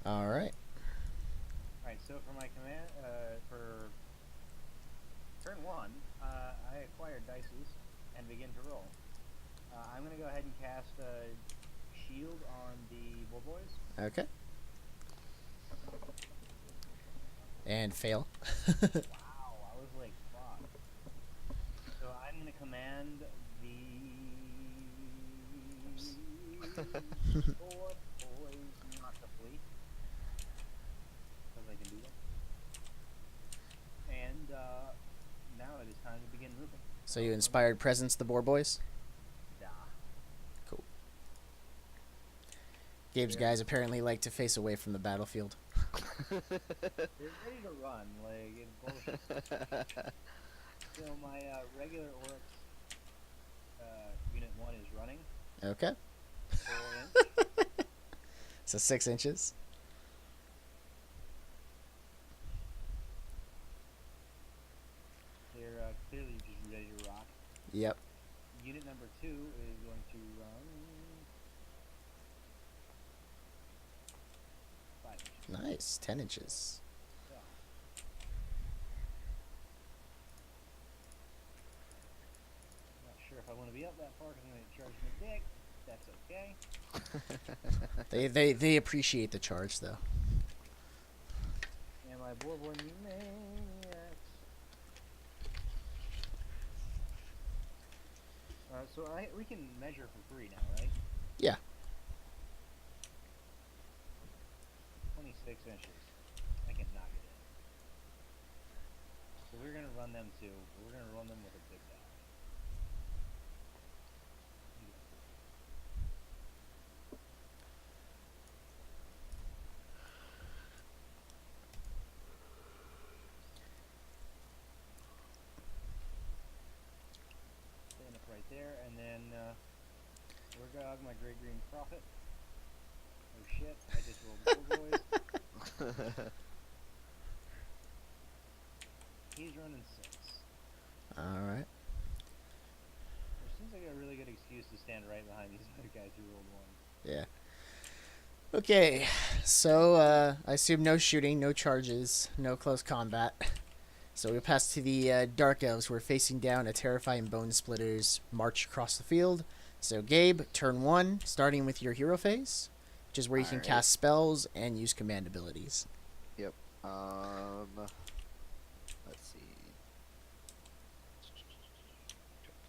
All right. Alright, so for my command, for turn 1, I acquire dices and begin to roll. I'm going to go ahead and cast Shield on the Bull Boys. Okay. And fail. Wow, I was like, fuck. So I'm going to command the Bull Boys not to flee. Because I can do that. And now it is time to begin moving. So you inspired presence the boar boys? Da. Cool. Gabe's guys apparently like to face away from the battlefield. They're ready to run, like, it's bullshit. So my regular Orruks Unit 1 is running. Okay. 4 inch. So 6 inches. They're clearly just ready to rock. Yep. Unit number 2 is going to run 5 inches. Nice. 10 inches. So. Not sure if I want to be up that far because I'm going to charge my dick. That's okay. They appreciate the charge though. And my boar boy maniacs. So we can measure for free now, right? Yeah. 26 inches. I can knock it in. So we're going to run them too. We're going to run them with a big die. Stand up right there, and then Wurrgog, my Great Green Prophet. Oh shit, I just rolled Bull Boys. He's running 6. Alright. Which seems like a really good excuse to stand right behind these other guys who rolled 1. Yeah. Okay. So I assume no shooting, no charges, no close combat. So we pass to the Dark Elves who are facing down a terrifying BoneSplittaz march across the field. So Gabe, turn 1, starting with your hero phase, which is where you can cast spells and use command abilities. Yep. Let's see.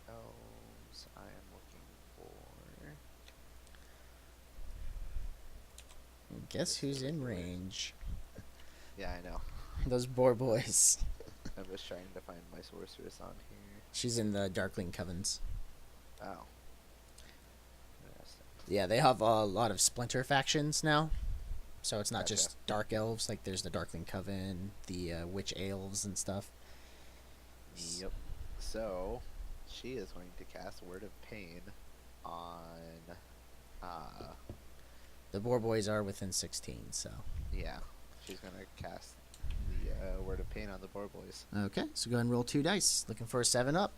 Elves. I am looking for. Guess who's in range? Yeah, I know. Those boar boys. I'm just trying to find my sorceress on here. She's in the Darkling Covens. Oh. Interesting. Yeah, they have a lot of splinter factions now. So it's not Gotcha. just Dark Elves, like there's the Darkling Coven, the Witch Elves and stuff. Yep. So, she is going to cast Word of Pain on, The boar boys are within 16, so. yeah. She's going to cast the Word of Pain on the Boar Boys. Okay, so go ahead and roll 2 dice. Looking for a 7 up.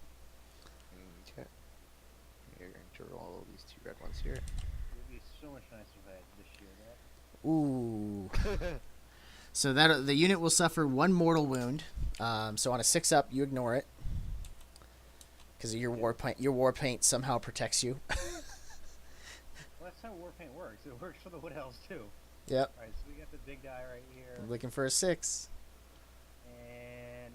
Okay. You're going to roll these 2 red ones here. It would be so much nicer if I had this year, that. Ooh. So that the unit will suffer 1 mortal wound. So on a 6 up, you ignore it. Because your war paint somehow protects you. Well, that's how Warpaint works. It works for the Wood Elves too. Yep. Alright, so we got the big die right here. Looking for a 6. And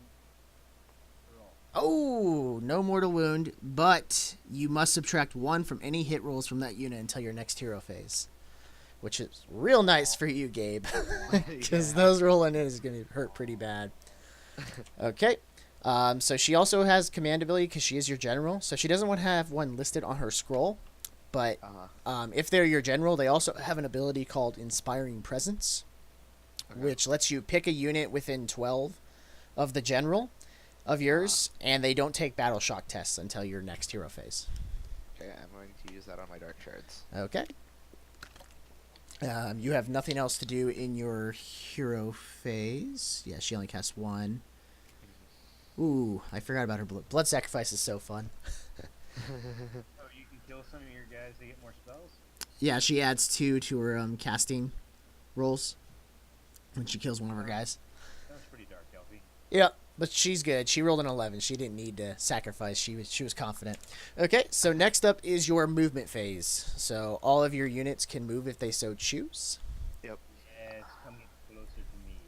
roll. Oh, no mortal wound, but you must subtract 1 from any hit rolls from that unit until your next hero phase. Which is real nice for you, Gabe. Because those rolling in is going to hurt pretty bad. Okay. So she also has command ability because she is your general. So she doesn't want to have 1 listed on her scroll. But if they're your general, they also have an ability called Inspiring Presence, which lets you pick a unit within 12 of the general of yours, and they don't take battle shock tests until your next hero phase. Okay, I'm going to use that on my DarkShards. Okay. You have nothing else to do in your hero phase. Yeah, she only casts 1. Ooh, I forgot about her blood sacrifice is so fun. Oh, you can kill some of your guys to get more spells? Yeah, she adds 2 to her casting rolls. when she kills one of her guys. Sounds pretty dark, Elfie. Yep, but she's good. She rolled an 11. She didn't need to sacrifice. She was confident. Okay, so next up is your movement phase. So all of your units can move if they so choose. Yep. Yes, coming closer to me.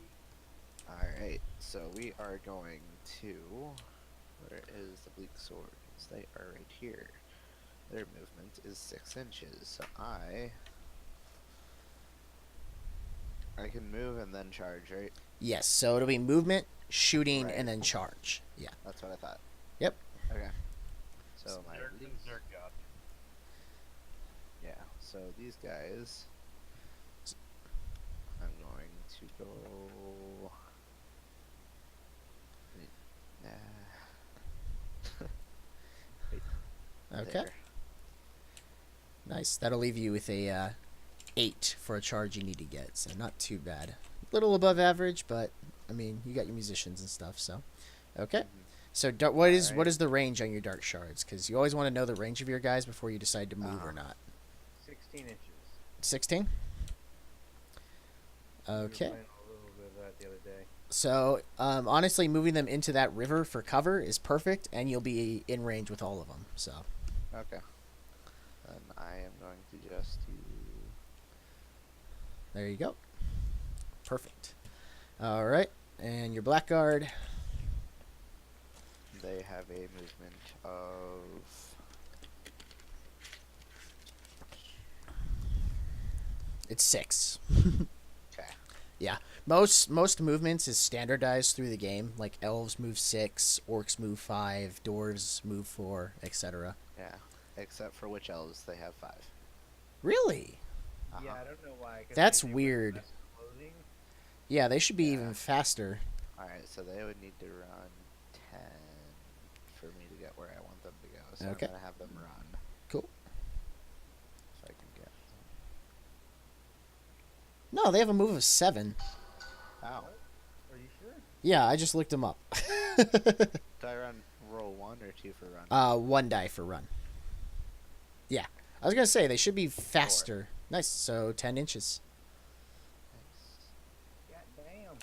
Alright, so we are going to... Where is the BleakSwords? They are right here. Their movement is 6 inches, so I can move and then charge, right? Yes, so it'll be movement, shooting, Right. and then charge. Yeah. That's what I thought. Yep. Okay. So my Wurrgog. yeah. So these guys, I'm going to go. Nah. Okay. There. Nice. That'll leave you with a 8 for a charge you need to get, so not too bad. Little above average, but I mean, you got your musicians and stuff, so okay. Mhm. So what is Alright. the range on your DarkShards? Because you always want to know the range of your guys before you decide to move or not. 16 inches. 16. We were Okay. playing a little bit of that the other day. So honestly, moving them into that river for cover is perfect, and you'll be in range with all of them. So Okay. Then I am going to just do. there you go. Perfect. All right, and your Blackguard. They have a movement of. It's 6. Okay. Yeah, most movements is standardized through the game. Like elves move 6, orcs move 5, dwarves move 4, etc. Yeah. Except for witch elves, they have 5. Really? Yeah, Uh-huh. I don't know why. 'cause That's they wear weird. less clothing. Yeah, they should be Yeah. even faster. Alright, so they would need to run 10 for me to get where I want them to go. So Okay. I'm going to have them run. Cool. If I can get No, they have a move of 7. Ow. Are you sure? Yeah, I just looked them up. Do I roll 1 or 2 for run? 1 die for run. Yeah, I was gonna say they should be faster. Nice. So 10 inches. Nice. God damn.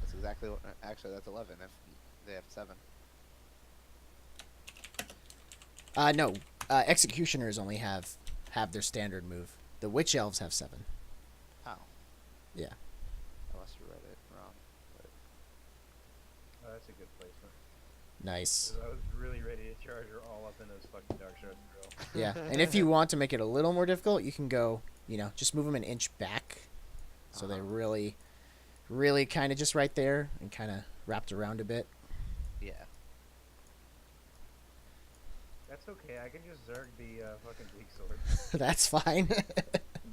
That's exactly what. Actually, that's 11 if they have 7. No, executioners only have their standard move. The witch elves have 7. Oh. Yeah. I must have read it wrong. But Oh, that's a good placement. Nice. 'Cause I was really ready to charge her all up in those fucking DarkShards, bro. Yeah, and if you want to make it a little more difficult, you can go, just move them an inch back, so they're really, really kind of just right there and kind of wrapped around a bit. yeah. That's okay. I can just zerg the fucking BleakSword. That's fine.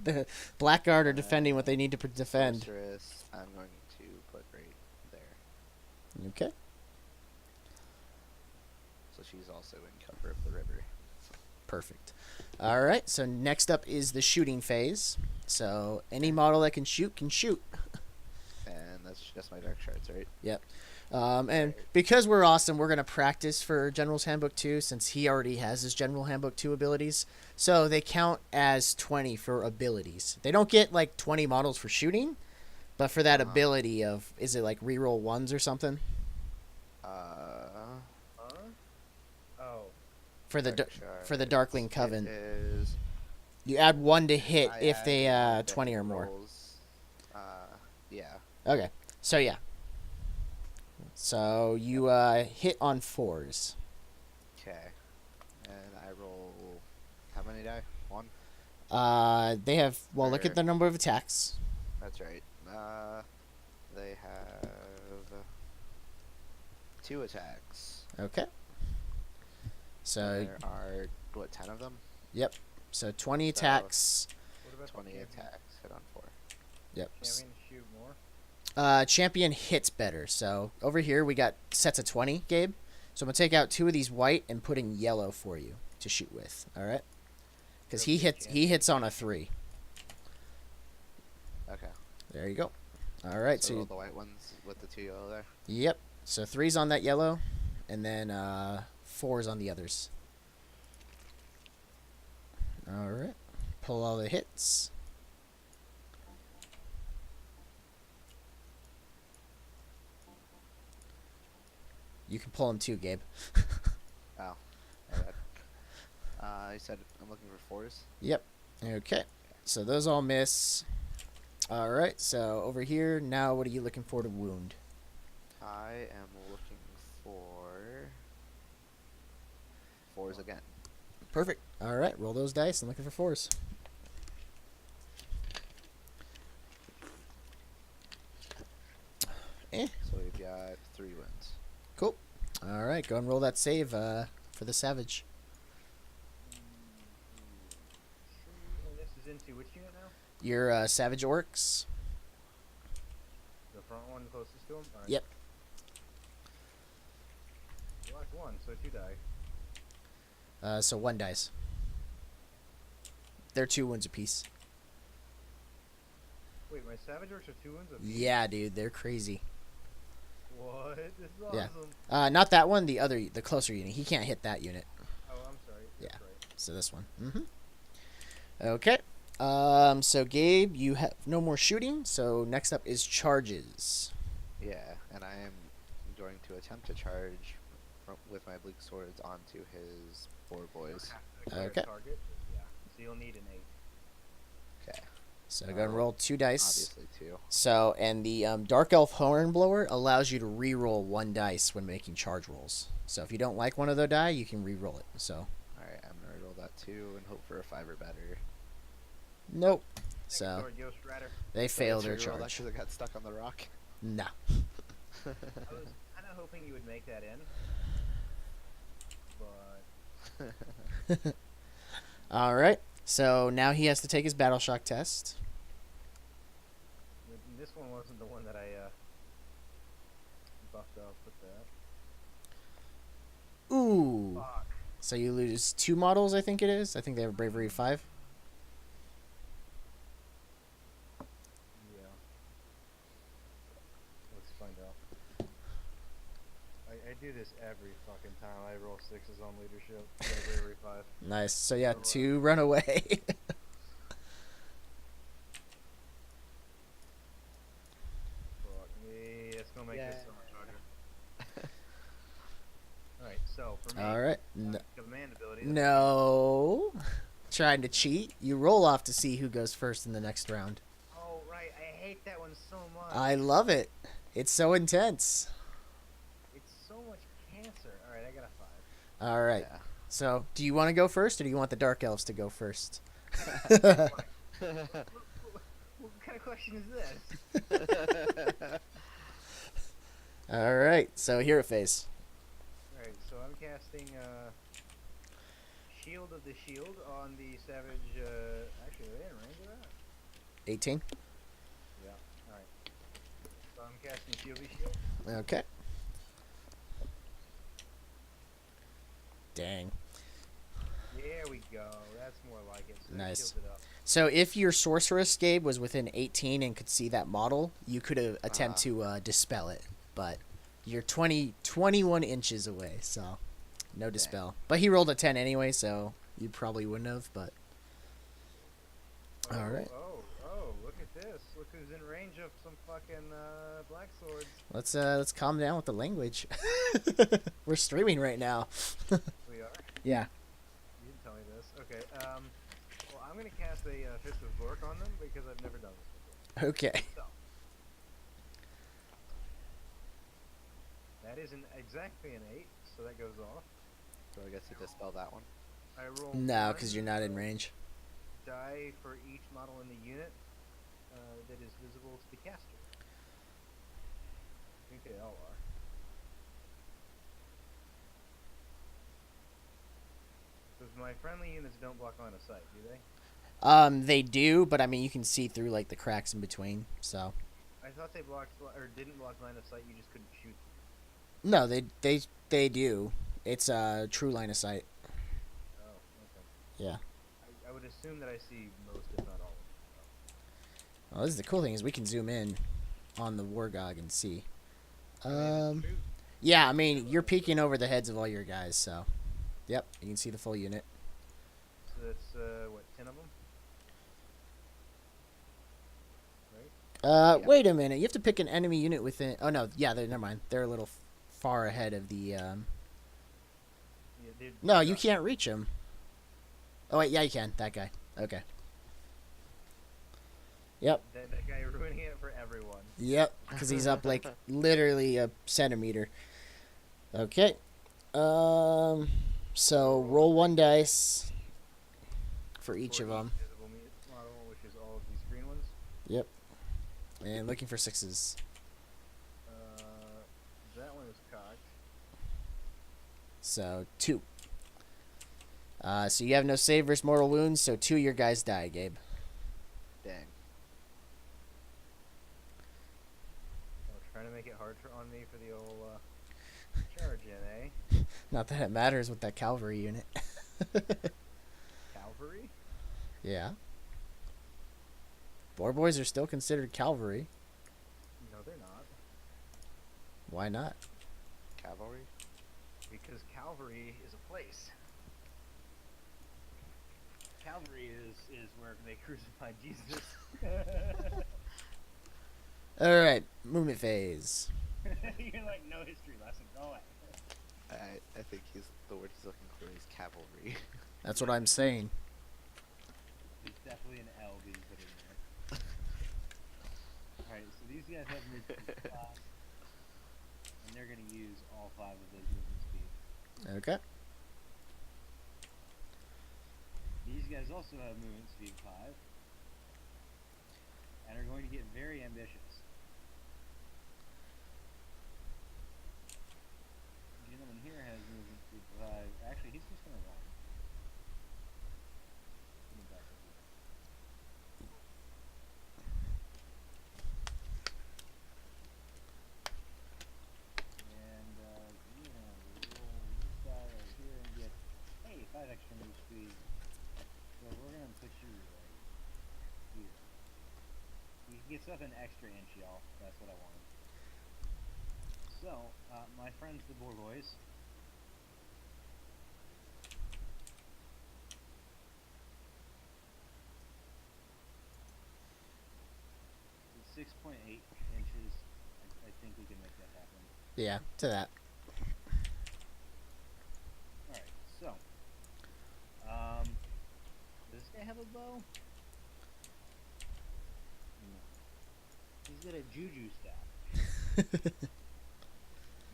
The Blackguard are defending what they need to defend. Sorceress, I'm going to put right there. Okay. So she's also in cover of the river. Perfect. All right. So next up is the shooting phase. So any model that can shoot can shoot. And that's just my DarkShards, right? Yep. And because we're awesome, we're gonna practice for General's Handbook 2 since he already has his General Handbook 2 abilities. So they count as 20 for abilities. They don't get like 20 models for shooting, but for that ability of is it like reroll 1s or something Huh? Oh. for the DarkShards, Darkling Coven? It is. You add 1 to hit I if add they one that 20 or more. rolls, yeah. Okay. So yeah. So you hit on 4s. Okay. And I roll. How many die? 1? They have look at Or- the number of attacks. That's right. They have 2 attacks. Okay. So There are, what, 10 of them? yep. So 20 So- attacks. What about 20 the champion? attacks, hit on 4. Yep. Champion shoot more? Champion hits better. So over here we got sets of 20, Gabe. So I'm gonna take out 2 of these white and put in yellow for you to shoot with. All right. Because he hits on a 3. Okay. There you go. All right. So So roll the white ones with the 2 yellow there. yep. So 3's on that yellow, and then 4's on the others. All right. Pull all the hits. You can pull them too, Gabe. Oh. Alright. I said I'm looking for 4s. Yep. Okay. So those all miss. All right. So over here now, what are you looking for to wound? I am looking for 4s again. Perfect. All right. Roll those dice. I'm looking for 4s. So we've got 3 wins. Cool. All right. Go and roll that save for the savage. And this is into which unit now? Your savage orcs. The front one closest to him? Alright. Yep. Block 1, so 2 die. So 1 dice. They're 2 wounds apiece. Wait, my savage orcs are 2 wounds apiece? Yeah, dude. They're crazy. What? This is Yeah. awesome. Not that one. The closer unit. He can't hit that unit. Oh, I'm sorry. That's Yeah. right. So this one. Okay. So Gabe, you have no more shooting. So next up is charges. Yeah, and I am going to attempt to charge with my BleakSwords onto his 4 boys. Okay. Target. Yeah. So you'll need an 8. Okay. So go and roll 2 dice. Obviously 2. So, and the Dark Elf Hornblower allows you to re-roll 1 dice when making charge rolls. So if you don't like one of the die, you can re-roll it. So. Alright, I'm going to roll that 2 and hope for a 5 or better. Nope. Second So sword, Ghost Rider. they fail their Should I roll that charge. 'cause I got stuck on the rock. No. I was kind of hoping you would make that in. But All right. So now he has to take his battle shock test. this one wasn't the one that I buffed up with that. Ooh. Fuck. So you lose 2 models, I think it is. I think they have a bravery 5. Yeah. Let's find out. I do this every fucking time. I roll 6s on leadership. Bravery 5. Nice. So yeah, 2 run away. Fuck me. That's gonna make this so much harder. Alright, so for me, All right. No. command ability. No. Trying to cheat. You roll off to see who goes first in the next round. Oh, right. I hate that one so much. I love it. It's so intense. It's so much cancer. Alright, I got a 5. All right. Yeah. So, do you want to go first, or do you want the Dark Elves to go first? What kind of question is this? All right. So, hero phase. Alright, so I'm casting Shield of the Shield on the Savage. Actually, are they in range of that? 18. Yeah. Alright. So I'm casting Shield of the Shield. Okay. Dang. There we go. That's more like it. So Nice. Shield it up. So, if your Sorceress, Gabe, was within 18 and could see that model, you could attempt to dispel it. But you're 21 inches away, so no dispel. But he rolled a 10 anyway, so you probably wouldn't have, but... Oh, Alright. Oh, look at this. Look who's in range of some fucking BleakSwords. Let's calm down with the language. We're streaming right now. We are? Yeah. You didn't tell me this. Okay, well, I'm going to cast a Fist of Vork on them because I've never done this before. Okay. So, that is exactly an 8, so that goes off. So I guess to dispel that one. I roll No, one because you're not in range. die for each model in the unit that is visible to the caster. I think they all are. Because my friendly units don't block line of sight, do they? They do, but I mean, you can see through like the cracks in between. So I thought they blocked or didn't block line of sight. You just couldn't shoot. no, they do. It's a true line of sight. Oh, okay. Yeah. I would assume that I see most, if not all of them. Well, this is the cool thing is we can zoom in on the Wurrgog and see. Shoot. Yeah, I mean, you're peeking over the heads of all your guys, so yep, you can see the full unit. So that's what, 10 of them? Right? Wait a minute. You have to pick an enemy unit within. Oh no, yeah, never mind. They're a little far ahead of the. Yeah, No, you can't reach him. Oh wait, yeah, you can. That guy. Okay. Yep. That guy ruining it for everyone. Yep. Because he's up like literally a centimeter. Okay. So roll 1 dice for each of them. Visible model, which is all of these green ones. Yep. And looking for 6s. That one is cocked. So 2. So you have no save versus mortal wounds, so 2 of your guys die, Gabe. Dang. Oh, trying to make it hard on me for the old charge in, eh? Not that it matters with that cavalry unit. Cavalry? Yeah. Boar boys are still considered cavalry. No, they're not. Why not? Cavalry? Because Calvary is a place. Calvary is where they crucified Jesus. Alright, movement phase. You're like, no history lesson, go away. I think the word he's looking for is cavalry. That's what I'm saying. There's definitely an L being put in there. Alright, so these guys have movement speed 5. And they're going to use all 5 of those movement speed. Okay. These guys also have movement speed 5. And are going to get very ambitious. The gentleman here has movement speed 5. Actually, he's just going to run. Give me back up here. And you're going to roll this guy right here and get, hey, 5 extra move speed. So we're going to put you right here. You can get stuff an extra inch, y'all. That's what I wanted. So, my friends the Boar Boys. It's 6.8 inches. I think we can make that happen. Yeah, to that. Alright, so. Does this guy have a bow? No. He's got a juju staff.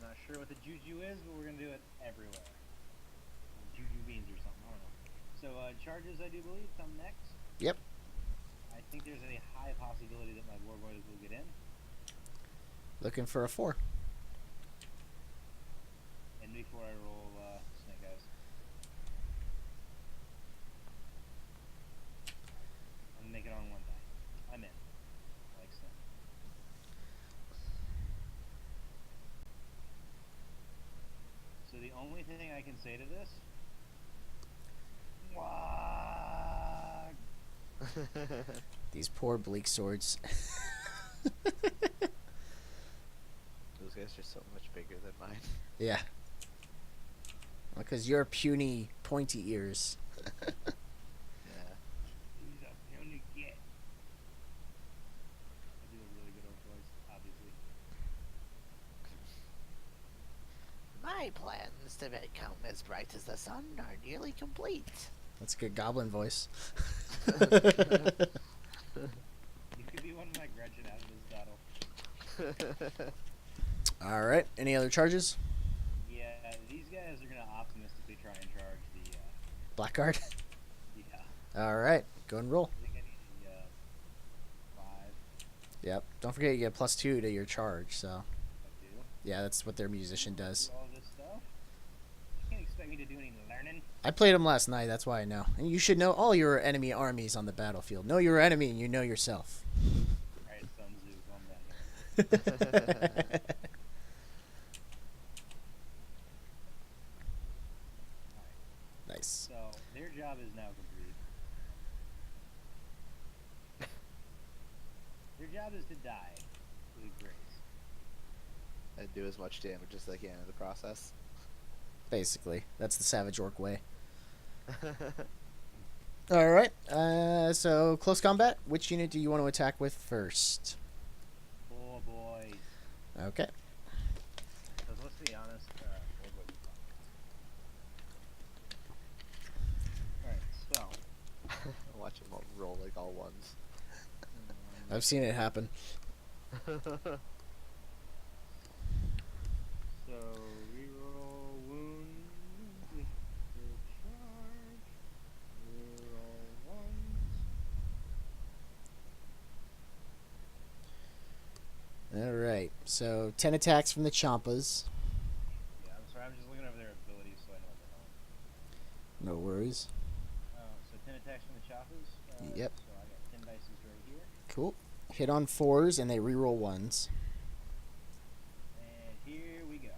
Not sure what the juju is, but we're gonna do it everywhere. Juju beans or something, I don't know. So, charges, I do believe, come next. Yep. I think there's a high possibility that my Boar Boys will get in. Looking for a 4. And before I roll Snake Eyes. I'm gonna make it on 1 die. I'm in. Like so. So the only thing I can say to this, Wurrgog. These poor BleakSwords. Those guys are so much bigger than mine. Yeah. Because you're puny, pointy ears. Yeah. He's a puny git. I do a really good Orc voice, obviously. My plans to become as bright as the sun are nearly complete. That's a good goblin voice. You could be one of my Gretchen out of this battle. Alright, any other charges? Yeah, these guys are gonna optimistically try and charge the, Blackguard? yeah. Alright, go and roll. I think I need the, 5. Yep. Don't forget you get +2 to your charge, so. I do. Yeah, that's what their musician does. Do all this stuff. You can't expect me to do any learning. I played him last night, that's why I know. And you should know all your enemy armies on the battlefield. Know your enemy and you know yourself. Alright, Sun Tzu, calm down. Nice. So, their job is now complete. Their job is to die with grace. And do as much damage as they can in the process. Basically. That's the Savage Orc way. Alright, so close combat. Which unit do you want to attack with first? Oh boy. Okay. Because let's be honest, I've seen it happen. So reroll wound with the charge. Reroll ones. All right. So 10 attacks from the Champas. Yeah, I'm sorry. I'm just looking over their abilities so I know what they're on. No worries. So 10 attacks from the choppers. Yep. So I got 10 dices right here. Cool. Hit on 4s and they reroll 1s. And here we go.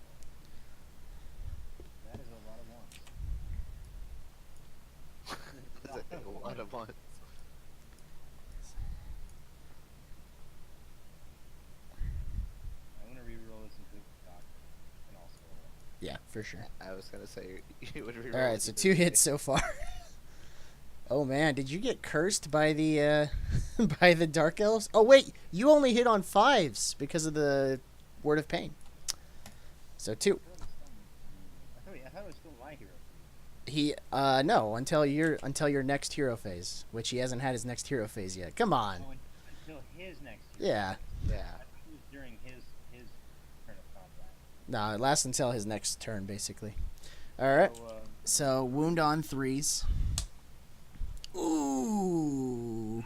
That is a lot of ones. That's a lot of ones. I'm gonna reroll this into cock and also roll one. Yeah, for sure. I was gonna say you would reroll. All right, so 2 hits so far. Oh man, did you get cursed by the by the Dark Elves? Oh wait, you only hit on 5s because of the Word of Pain. So 2. I thought it was still my hero. He no, until your next hero phase, which he hasn't had his next hero phase yet. Come on. Oh, until his next hero. Yeah. Yeah. I thought it was during his turn of combat. No, it lasts until his next turn basically. All right. So wound on 3s. Ooh.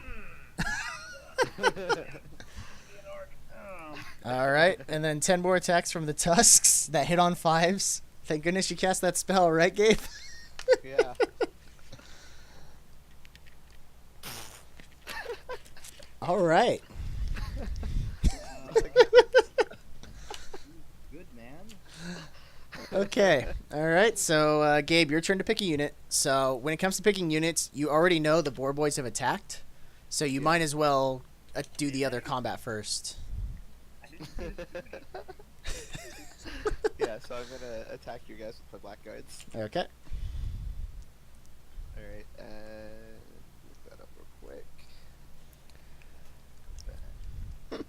All right, and then 10 more attacks from the tusks that hit on 5s. Thank goodness you cast that spell, right, Gabe? Yeah. All right. Good man. Okay. All right. So, Gabe, your turn to pick a unit. So, when it comes to picking units, you already know the Boar Boys have attacked. So, you might as well do the other combat first. I didn't do it. Yeah, so I'm gonna attack you guys with my blackguards. Okay. Alright, and look that up real quick.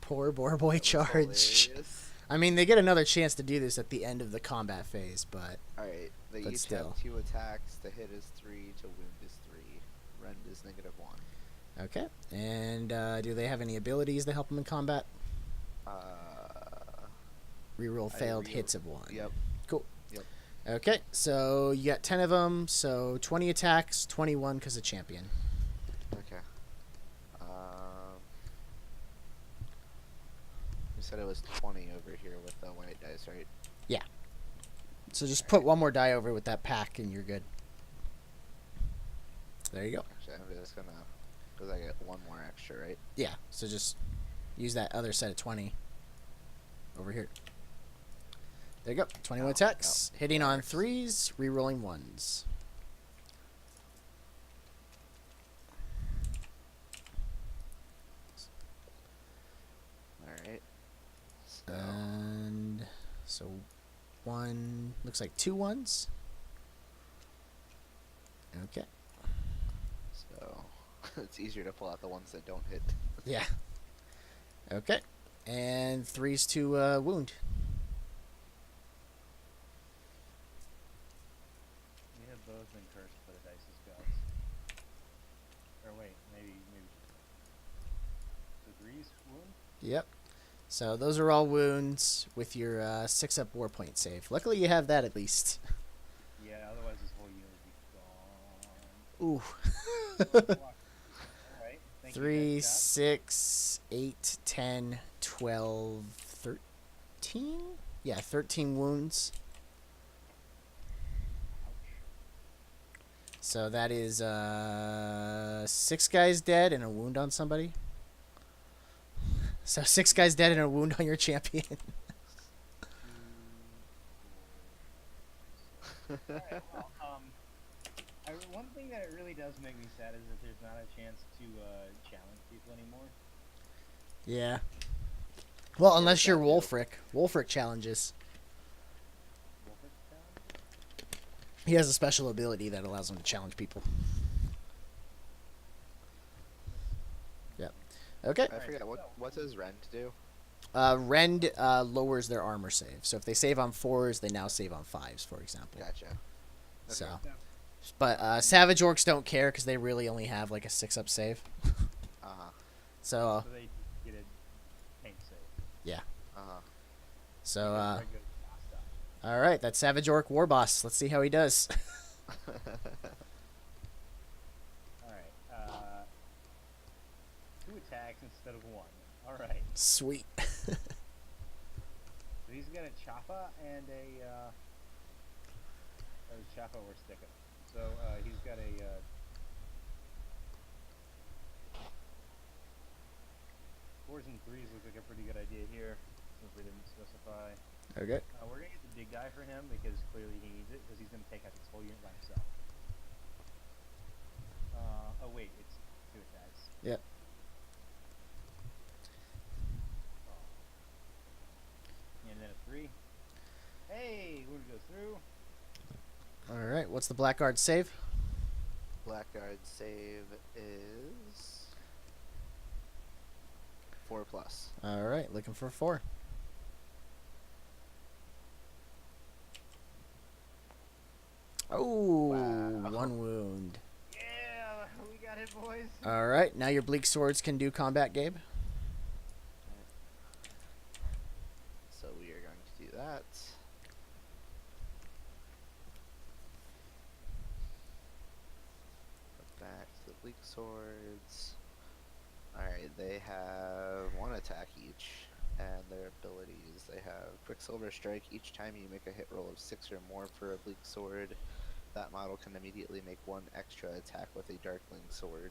Poor Boar Boy charge. Hilarious. I mean, they get another chance to do this at the end of the combat phase, but Alright, they But each still. have 2 attacks. To hit is 3, to wound is 3. Rend is -1. okay. And do they have any abilities that help them in combat? Reroll I failed reroll- hits of 1. Yep. Cool. Yep. Okay, so you got 10 of them, so 20 attacks, 21 because of champion. Okay. You said it was 20 over here with the white dice, right? So just put one more die over with that pack and you're good. There you go. Actually, I'm just gonna, because I get 1 more extra, right? Yeah, so just use that other set of 20 over here. There you go. 21 attacks. Hitting on works. 3s, rerolling 1s. Alright. So, And so one, looks like 2 1s. Okay. so it's easier to pull out the ones that don't hit. Yeah. Okay. And 3s to wound. We have both been cursed by the dice's gods. Or wait, maybe. So 3's wound? Yep. So those are all wounds with your 6-up war point save. Luckily you have that at least. Yeah, otherwise this whole unit would be gone. Ooh. Alright. Thank 3, you, Death 6, 8, 10, 12, 13? Yeah, 13 wounds. So that is 6 guys dead and a wound on somebody. So 6 guys dead and a wound on your champion. Alright, well, one thing that it really does make me sad is that there's not a chance to challenge people anymore. Yeah. Well, unless you're Wulfric. Wulfric challenges. Wolfric challenge? He has a special ability that allows him to challenge people. Yep. Okay. I forget, what does Rend do? Rend lowers their armor save. So if they save on 4s, they now save on 5s, for example. Gotcha. So, Yeah. but Savage Orcs don't care because they really only have like a 6-up save. Uh-huh. So So they get a tank save. yeah. Uh-huh. So Because Red goes hostile. all right, that Savage Orc War Boss. Let's see how he does. Alright, 2 attacks instead of 1. Alright. Sweet. So he's got a Choppa and a, Choppa or Sticka. So, he's got a, 4s and 3s look like a pretty good idea here, since we didn't specify. Okay. We're gonna get the big guy for him, because clearly he needs it, because he's gonna take out this whole unit by himself. Oh wait, it's 2 attacks. Yep. And then a 3. Hey, wound goes through. All right. What's the Blackguard save? Blackguard save is 4+. All right. Looking for 4. Oh, Wow. 1 wound. Yeah, we got it, boys. All right. Now your Bleak Swords can do combat, Gabe. So we are going to do that. Back to the Bleak Swords. Alright, they have 1 attack each, and their abilities. They have Quicksilver Strike. Each time you make a hit roll of 6 or more for a Bleak Sword, that model can immediately make 1 extra attack with a Darkling Sword.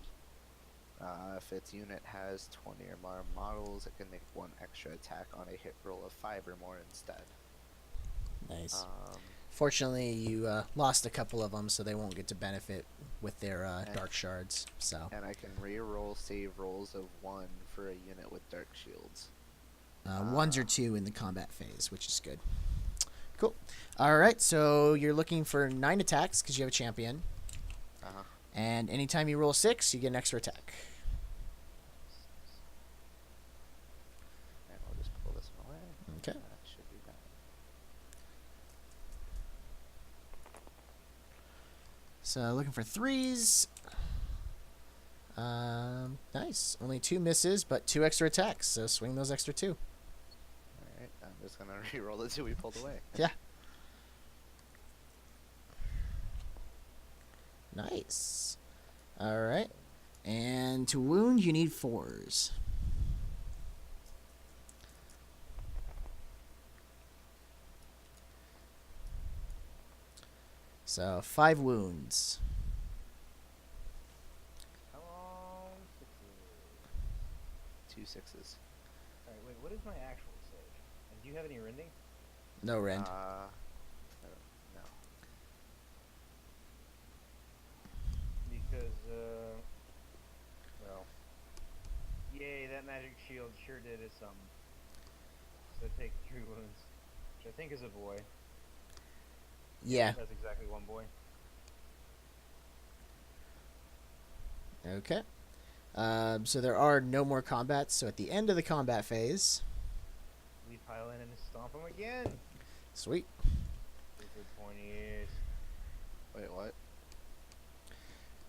If its unit has 20 or more models, it can make 1 extra attack on a hit roll of 5 or more instead. Nice. Fortunately, you lost a couple of them, so they won't get to benefit with their Dark Shards. So. And I can re-roll save rolls of 1 for a unit with Dark Shields. 1s or 2 in the combat phase, which is good. Cool. All right, so you're looking for 9 attacks because you have a champion. Uh-huh. And anytime you roll 6, you get an extra attack. And we'll just pull this one away. Okay. That should be done. So looking for 3s. Nice. Only 2 misses, but 2 extra attacks. So swing those extra 2. Alright, I'm just gonna re-roll the 2 we pulled away. Yeah. Nice. All right. And to wound, you need 4s. So 5 wounds. How long? 6. 2 6s. Alright, wait, what is my actual save? And do you have any rending? No rend. No. Because, well, yay, that magic shield sure did us some. So take 3 wounds, which I think is a boy. Yeah. That's exactly 1 boy. Okay. So there are no more combats. So at the end of the combat phase, We pile in and stomp him again. sweet. Stupid pointies. Wait, what?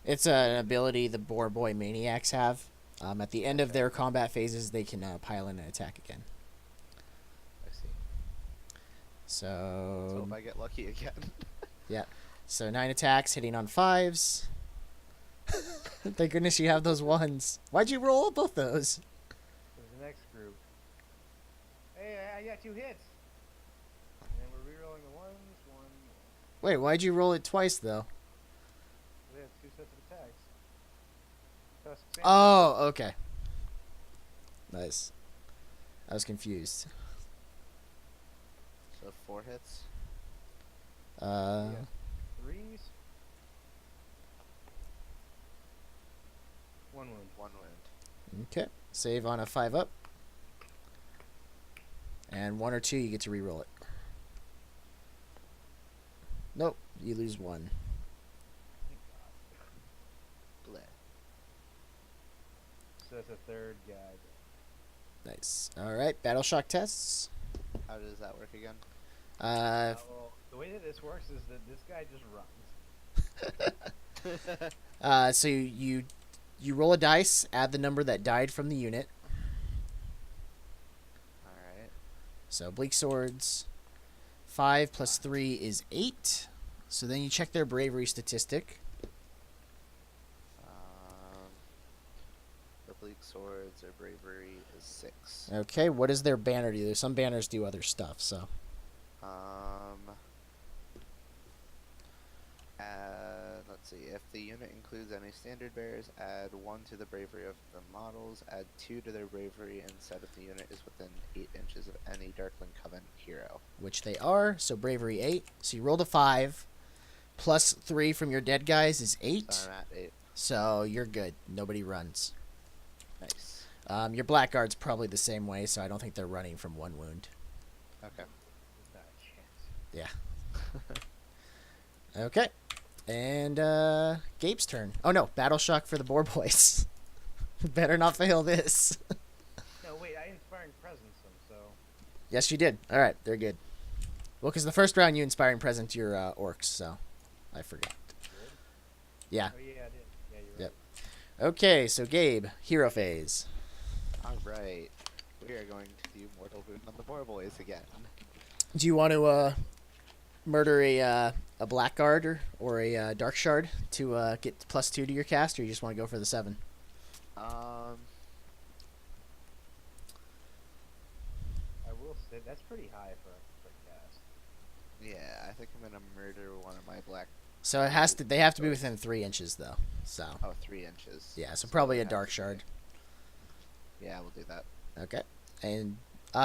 It's an ability the Boar Boy Maniacs have. At the end of their combat phases, they can pile in and attack again. I see. So So if I get lucky again. yeah. So 9 attacks, hitting on 5s. Thank goodness you have those 1s. Why'd you roll both those? There's the next group. Hey, I got 2 hits. And then we're rerolling the 1s. 1. Wait, why'd you roll it twice though? We have 2 sets of attacks. Tusk Oh, okay. Nice. I was confused. So 4 hits. Uh, Yeah. 3s. 1 wound. 1 wound. okay. Save on a 5 up. And 1 or 2, you get to re-roll it. Nope, you lose 1. Thank God. Bleh. So that's a 3rd guy. Nice. All right, battle shock tests. How does that work again? Well, the way that this works is that this guy just runs. So you you roll a dice, add the number that died from the unit. Alright. So BleakSwords, 5 plus 3 is 8. So then you check their bravery statistic. The BleakSwords, their bravery is 6. Okay, what does their banner do? Some banners do other stuff, so. Let's see. If the unit includes any standard bearers, add 1 to the bravery of the models. Add 2 to their bravery instead if the unit is within 8 inches of any Darkling Coven hero. Which they are, so bravery 8. So you rolled a 5, plus 3 from your dead guys is 8. So I'm at 8. So you're good. Nobody runs. Nice. Your Blackguard's probably the same way, so I don't think they're running from 1 wound. Okay. Not a chance. Yeah. Okay. And Gabe's turn. Oh no, Battle Shock for the Boar Boys. Better not fail this. No, wait, I Inspiring Presence them, so... Yes, you did. Alright, they're good. Well, because the first round you Inspiring Present your Orcs, so I forgot. Good? Yeah. Oh, yeah, I did. Yeah, you're Yep. right. Okay, so Gabe, Hero Phase. Alright. We are going to do Mortal Wound on the Boar Boys again. Do you want to murder a Blackguard or a DarkShard to get +2 to your cast, or you just want to go for the 7? Um, I will say, that's pretty high for a quick cast. yeah, I think I'm gonna murder one of my black. So it has to. They have to be within 3 inches, though. So. Oh, 3 inches. Yeah, so probably they a have to DarkShard. be- Yeah, we'll do that. Okay. And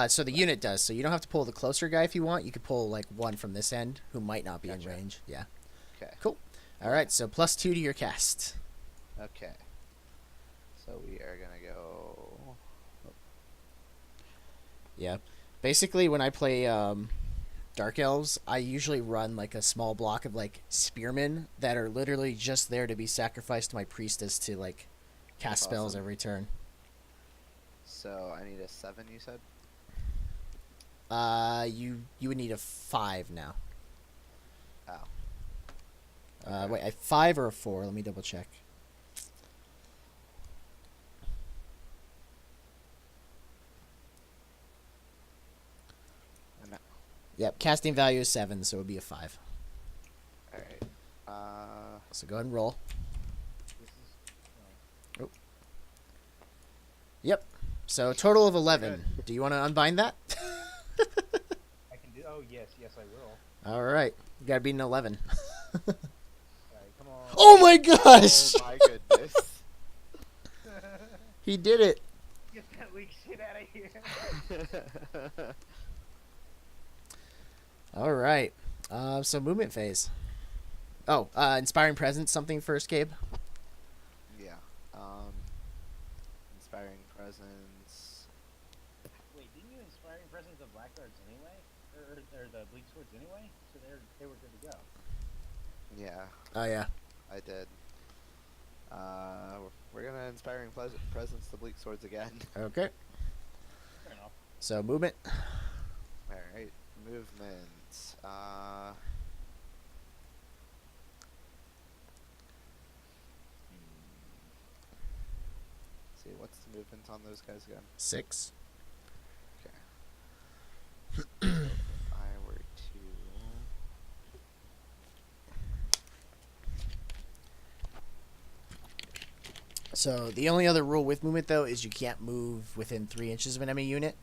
so the unit does. So you don't have to pull the closer guy if you want. You could pull like one from this end who might not be in Gotcha. range. Yeah. Okay. Cool. All right. So +2 to your cast. Okay. So we are gonna go. Yeah. Basically, when I play Dark Elves, I usually run like a small block of like spearmen that are literally just there to be sacrificed to my priestess to like cast That's spells awesome. every turn. So I need a 7. You said. You would need a 5 now. Oh. Wait, a 5 or a 4? Let me double check. No. Yep, casting value is 7, so it would be a 5. All right. So go ahead and roll. This is... Yep. So total of 11. Do you want to unbind that? I can do... Oh, yes, I will. All right. You got to beat an 11. Alright, come on. Oh my gosh! Oh my goodness. He did it. Get that weak shit out of here. All right. So movement phase. Oh, inspiring presence. Something first, Gabe. Yeah. Inspiring presence. Wait, didn't you Inspiring Presence the Blackguards anyway? Or the BleakSwords anyway? So they were good to go. Yeah, Oh yeah. I did. We're gonna inspiring presence the BleakSwords again. Okay. Fair enough. So movement. All right, movement. See, what's the movement on those guys again? 6. Okay. So if I were to. So the only other rule with movement though is you can't move within 3 inches of an enemy unit.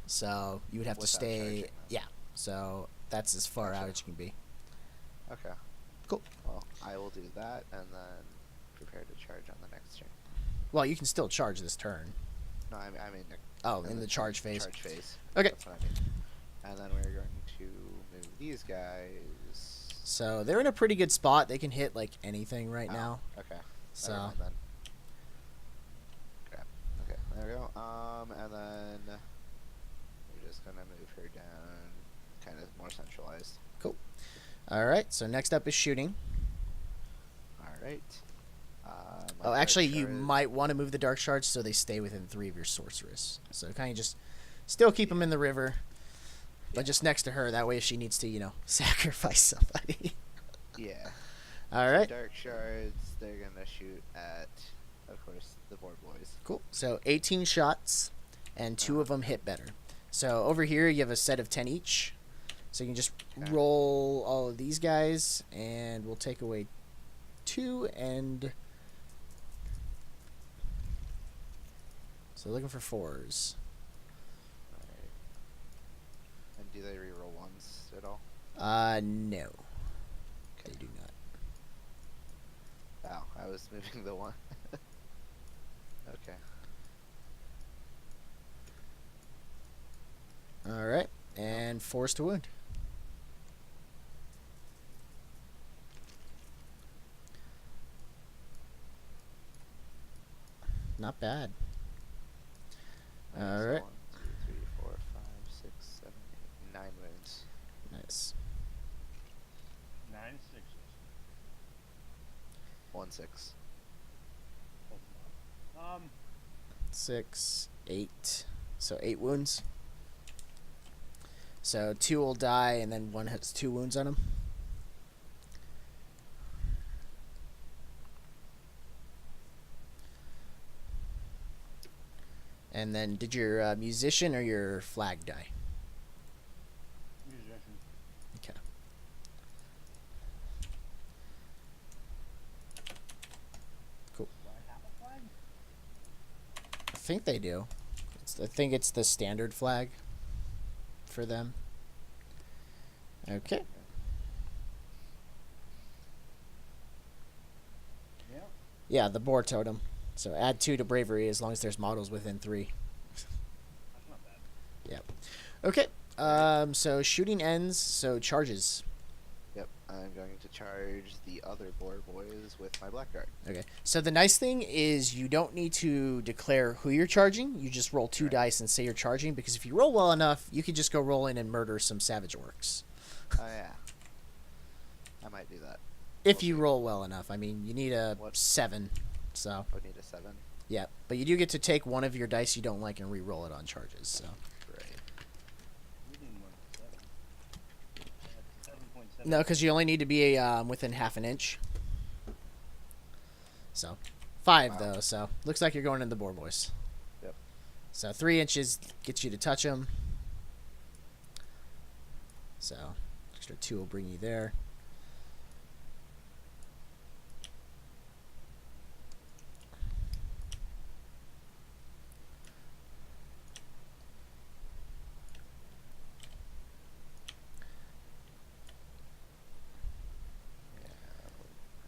So you would have to Without stay. charging them. Yeah. So that's as far out Gotcha. as you can be. Okay. Cool. Well, I will do that and then prepare to charge on the next turn. Well, you can still charge this turn. No, I mean. Oh, in the charge phase. Charge phase. Okay. That's what I mean. And then we're going to move these guys. So they're in a pretty good spot. They can hit like anything right Oh, now. Okay. So Never mind then. Crap. Okay, there we go. And then we're just gonna move her down, kind of more centralized. all right. So next up is shooting. All right. Oh, actually, you might want to move the dark shards so they stay within 3 of your sorceress. So kind of just still keep them in the river, but just next to her. That way, if she needs to, you know, sacrifice somebody. Yeah. All right. Dark shards. They're gonna shoot at a of course, the board boys. Cool. So 18 shots, and 2 of them hit better. So over here, you have a set of 10 each. So you can just roll all of these guys, and we'll take away 2, and... So looking for 4s. Alright. And do they reroll ones at all? No. They do not. Wow, I was moving the one. Okay. Alright, and force to wound. Not bad. All right. 1, 2, 3, 4, 5, 6, 7, 8, 9 wounds. Nice. 9 6s. 1 6. 6, 8. So 8 wounds. So 2 will die, and then 1 has 2 wounds on him. And then, did your musician or your flag die? Musician. Okay. Cool. Do I have a flag? I think they do. I think it's the standard flag for them. Okay. Yeah. Yeah, the boar totem. So add 2 to bravery as long as there's models within 3. That's not bad. Yep. Okay. So shooting ends. So charges. Yep, I'm going to charge the other board boys with my blackguard. Okay. So the nice thing is you don't need to declare who you're charging. You just roll 2 Right. dice and say you're charging, because if you roll well enough, you can just go roll in and murder some savage orcs. Oh yeah. I might do that. If We'll you see. roll well enough. I mean, you need a What? 7. So I need a 7. yeah, but you do get to take one of your dice you don't like and re-roll it on charges. So Right. We need more than 7. That's 7.7. no, because you only need to be within half an inch. So 5 Wow. though. So looks like you're going in the boar boys. Yep. So 3 inches gets you to touch them. So extra 2 will bring you there.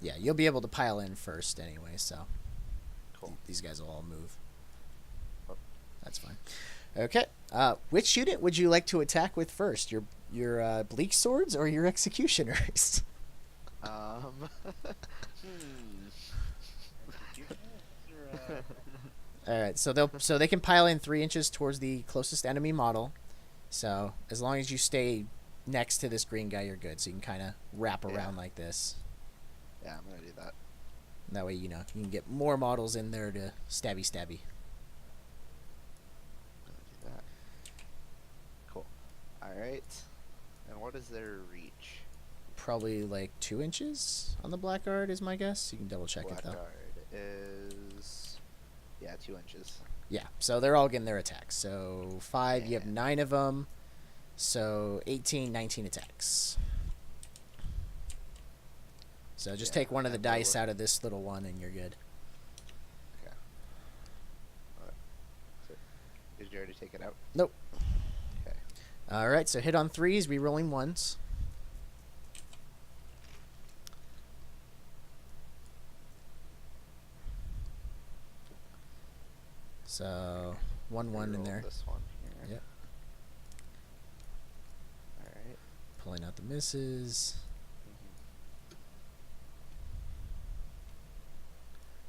Yeah, you'll be able to pile in first anyway, so Cool. these guys will all move. Oh. That's fine. Okay. Which unit would you like to attack with first? Your BleakSwords or your Executioners? Executioner? All right. So they can pile in 3 inches towards the closest enemy model. So as long as you stay next to this green guy, you're good. So you can kind of wrap around Yeah. like this. Yeah, I'm gonna do that. That way, you can get more models in there to stabby. I'm gonna do that. Cool. Alright. And what is their reach? Probably like 2 inches on the blackguard is my guess. You can double check it though. Blackguard is 2 inches. Yeah, so they're all getting their attacks. So 5, you have Yeah. 9 of them. So 18, 19 attacks. So just Yeah, take one of the and roll dice it. out of this little one and you're good. Okay. Alright. So, did you already take it out? Nope. Okay. All right, so hit on 3s, re-rolling 1s. So 1 in Reroll there. This one here. Yep. Alright. Pulling out the misses.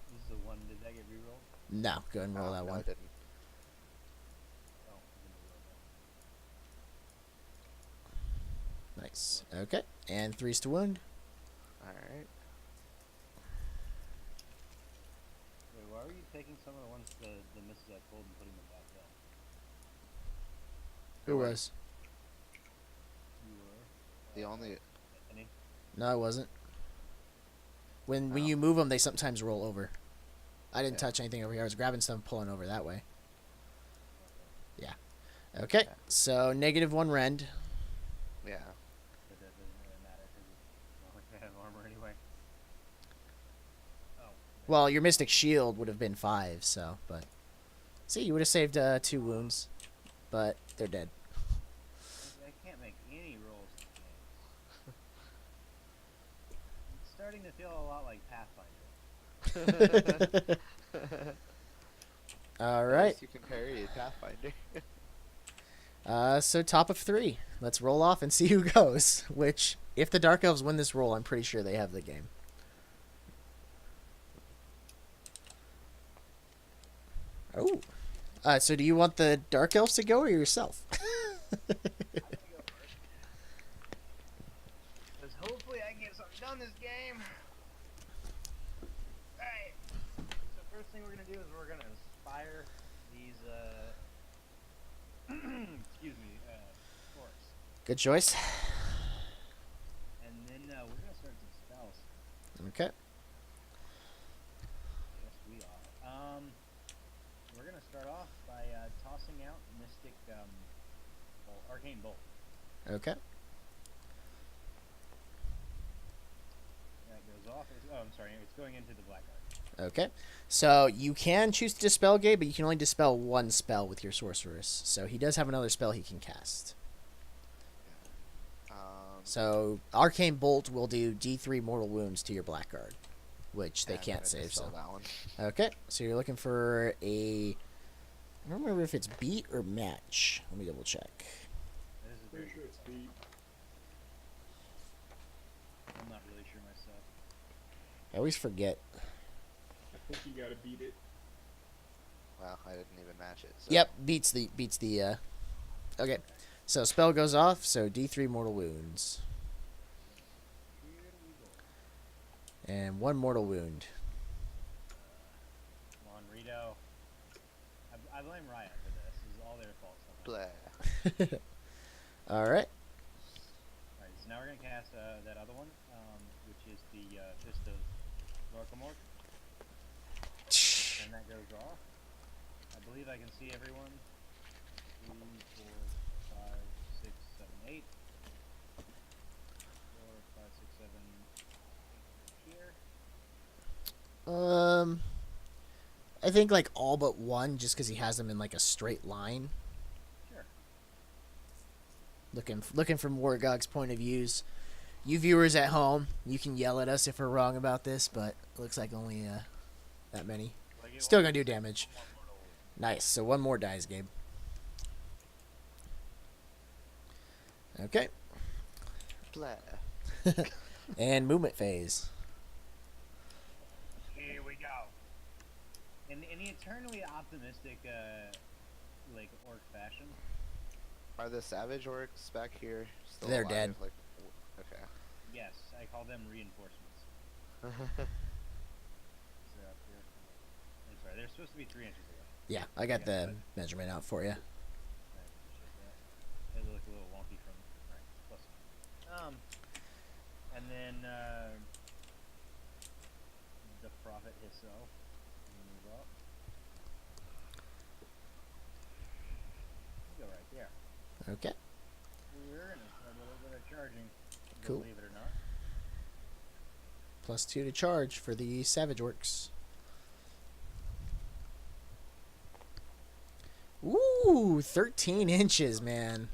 This is the one. Did that get rerolled? No, go ahead and roll that No, one. I didn't. Oh, I'm gonna reroll that. Nice. Okay, and 3s to wound. Alright. Wait, why were you taking some of the ones, the misses I pulled and putting them back down? Who was? You were. The only. Anthony? No, I wasn't. When Oh. you move them, they sometimes roll over. I didn't touch anything over here. I was grabbing stuff and pulling over that way. Yeah. Okay, so -1 rend. Yeah. But that doesn't really matter because it's not like they have armor anyway. Oh. Well, your Mystic Shield would have been 5, so, but... See, you would have saved 2 wounds, but they're dead. I can't make any rolls in this game. It's starting to feel a lot like Pathfinder. Alright. You can parry a Pathfinder. So top of 3. Let's roll off and see who goes. Which, if the Dark Elves win this roll, I'm pretty sure they have the game. Oh. So do you want the Dark Elves to go or yourself? I'm gonna go first. Because hopefully I can get something done this game. Alright. So first thing we're gonna do is we're gonna inspire these excuse me, orcs. Good choice. And then we're gonna start some spells. Okay. Yes, we are. We're gonna start off by tossing out Mystic, Arcane Bolt. Okay. That goes off. Oh, I'm sorry. It's going into the Blackguard. Okay. So you can choose to dispel Gabe, but you can only dispel 1 spell with your Sorceress. So he does have another spell he can cast. So Arcane Bolt will do D3 mortal wounds to your Blackguard, which they can't save. So that one. okay. So you're looking for a... I don't remember if it's beat or match. Let me double check. This is Pretty sure it's beat. I'm not really sure myself. I always forget. I think you gotta beat it. Well, I didn't even match it. So. Yep, beats the okay. So spell goes off, so D3 mortal wounds. Here we go. And 1 mortal wound. Come on, Rito. I blame Riot for this. This is all their fault somehow. Blah. Alright. Alright, so now we're gonna cast that other one, which is the Fist of Lorkamork. And that goes off. I believe I can see everyone. 2, 4, 5, 6, 7, 8. 4, 5, 6, 7, 8 here. I think like all but 1, just because he has them in like a straight line. Sure. Looking from Wurrgog's point of views. You viewers at home, you can yell at us if we're wrong about this, but it looks like only that many. Still gonna do damage. Nice. So 1 more dies, Gabe. Okay. Blah. And movement phase. Here we go. In the eternally optimistic, like, orc fashion. Are the Savage Orcs back here still They're alive? dead. Like, okay. Yes, I call them reinforcements. So up here. I'm sorry, they're supposed to be 3 inches away. Yeah, I got the measurement out for you. I appreciate that. They look a little wonky from. Alright, close enough. And then the Prophet himself. Move up. Go right there. Okay. We're gonna start a little bit of charging. Cool. Believe it or not. +2 to charge for the Savage Orcs. Ooh, 13 inches, man.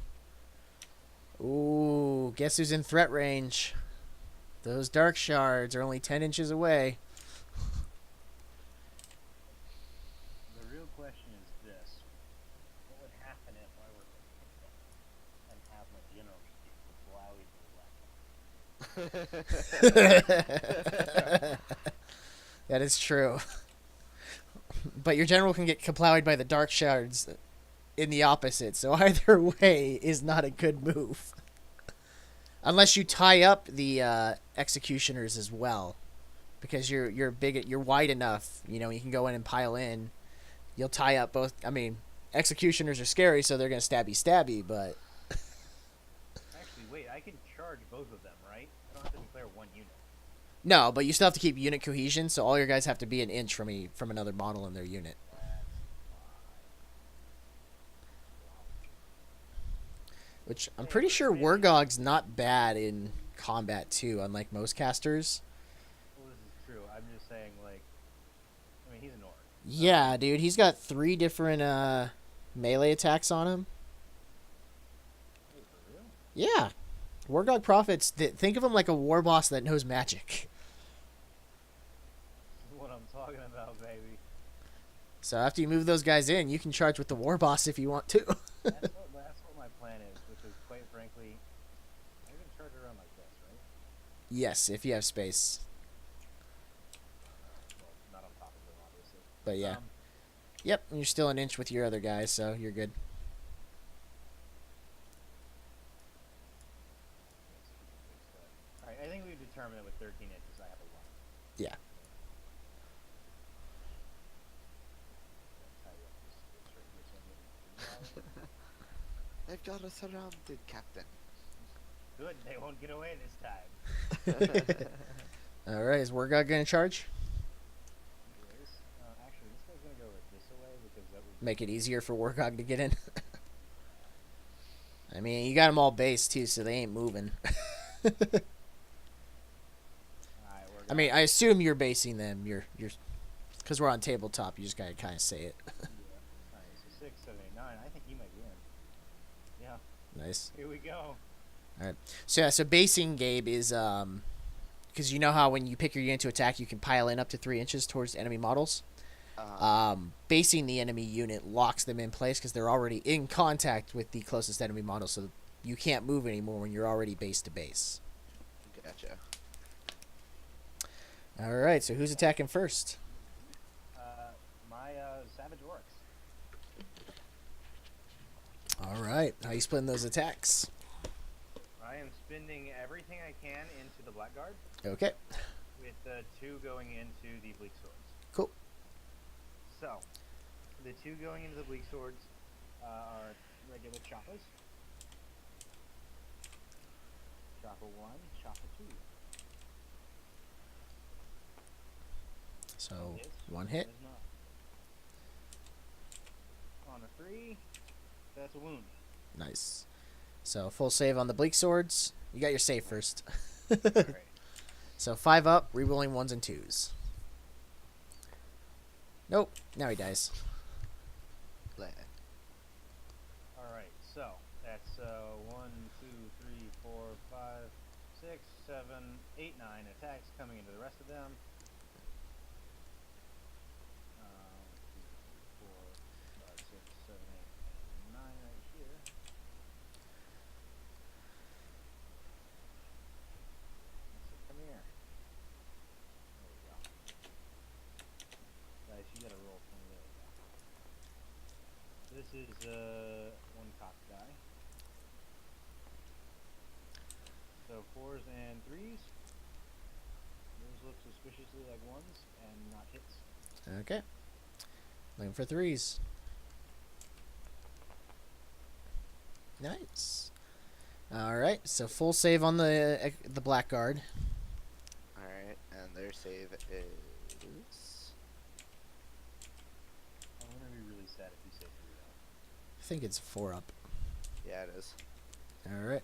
Ooh, guess who's in threat range? Those DarkShards are only 10 inches away. The real question is this: what would happen if I were to hit them and have my general get blowy? That is true. But your general can get kaplowied by the DarkShards in the opposite, so either way is not a good move. Unless you tie up the executioners as well, because you're big, you're wide enough. You know, you can go in and pile in. You'll tie up both. I mean, executioners are scary, so they're gonna stabby, but Actually, wait, I can charge both of them, right? I don't have to declare one unit. No, but you still have to keep unit cohesion, so all your guys have to be an inch from another model in their unit. Which I'm pretty sure Wurrgog's not bad in combat too, unlike most casters. Well, this is true. I'm just saying, like, I mean, he's an orc. Yeah, dude, he's got 3 different melee attacks on him. Wait, for real? Yeah, Wurrgog Prophets. Think of him like a war boss that knows magic. This is what I'm talking about, baby. So after you move those guys in, you can charge with the war boss if you want to. That's what my plan is, because quite frankly, I'm gonna charge around like this, right? Yes, if you have space. Well, not on top of them, obviously. But yeah. Um, Yep, and you're still an inch with your other guys, so you're good. all right, I think we've determined that with 13 inches, I have a 1. Yeah. They've got us surrounded, Captain. Good, they won't get away this time. All right, is Wurrgog gonna charge? Yes. Actually, this guy's gonna go this way because that would Make it easier for Wurrgog to get in. I mean, you got them all based too, so they ain't moving. Alright, I mean, I assume you're basing them. You're, because we're on tabletop. You just gotta kind of say it. yeah. Alright, so 6, 7, 8, 9. I think you might be in. Yeah, Nice. here we go. So yeah, so basing, Gabe, is because you know how when you pick your unit to attack, you can pile in up to 3 inches towards enemy models. Basing the enemy unit locks them in place because they're already in contact with the closest enemy model, so you can't move anymore when you're already base to base. Gotcha. All right, so who's attacking first? My Savage Orruks. All right, how you splitting those attacks? I am spending everything I can into the Blackguard, Okay, with 2 going into the BleakSwords. cool. So, the 2 going into the BleakSwords are regular choppas. Choppa 1, Choppa 2. So Hits, 1 hit. is not. On a 3, that's a wound. Nice. So full save on the bleak swords. You got your save first. Alright. So 5 up, rerolling 1s and 2s. Nope. Now he dies. Alright, so that's 1, 2, 3, 4, 5, 6, 7, 8, 9 attacks coming into the rest of them. 4, 5, 6, 7, 8, 9 right here. So come here. There we go. Guys, you gotta roll for me. There we go. This is 1 cock die. So 4s and 3s. Those look suspiciously like 1s and not hits. Okay. Looking for 3s. Nice. All right. So full save on the blackguard. Alright, and their save is... I'm gonna be really sad if you say 3 though. I think it's 4 up. Yeah, it is. All right.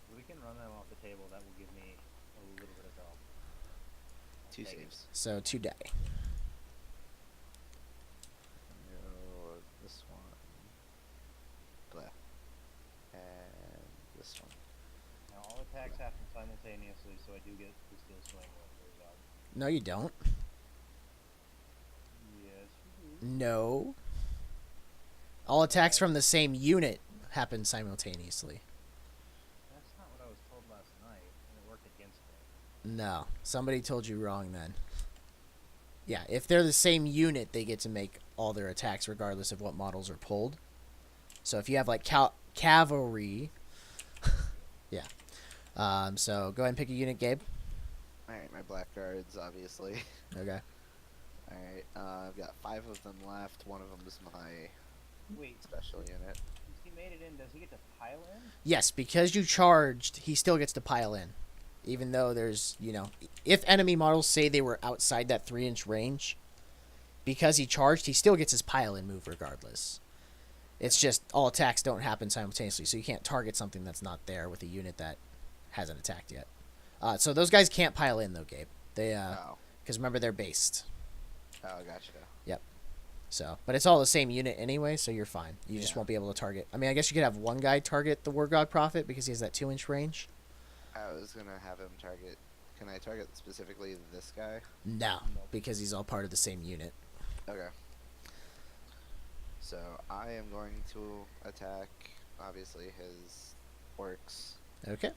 If we can run them off the table, that will give me a little bit of help. 2 Take it. saves. So 2 die. No, this one. Blah. And this one. Now all attacks happen simultaneously, so I do get the still swing when it goes out. No, you don't. Yes, you do. No. All attacks from the same unit happen simultaneously. That's not what I was told last night, and it worked against me. No. Somebody told you wrong then. Yeah, if they're the same unit, they get to make all their attacks regardless of what models are pulled. So if you have like cavalry, yeah. So go ahead and pick a unit, Gabe. Alright, my blackguards, obviously. Okay. Alright, I've got 5 of them left. One of them is my Wait, special unit. you he made it in, does he get to pile in? Yes, because you charged, he still gets to pile in. Even though there's, you know, if enemy models say they were outside that 3-inch range, because he charged, he still gets his pile in move regardless. It's just all attacks don't happen simultaneously, so you can't target something that's not there with a unit that hasn't attacked yet. So those guys can't pile in though, Gabe. They because remember they're based. Oh, gotcha. Yep. So, but it's all the same unit anyway, so you're fine. You just Yeah. won't be able to target. I mean, I guess you could have one guy target the Wurrgog Prophet because he has that 2-inch range. I was gonna have him target. Can I target specifically this guy? No, because he's all part of the same unit. Okay. So I am going to attack, obviously, his orcs. Okay.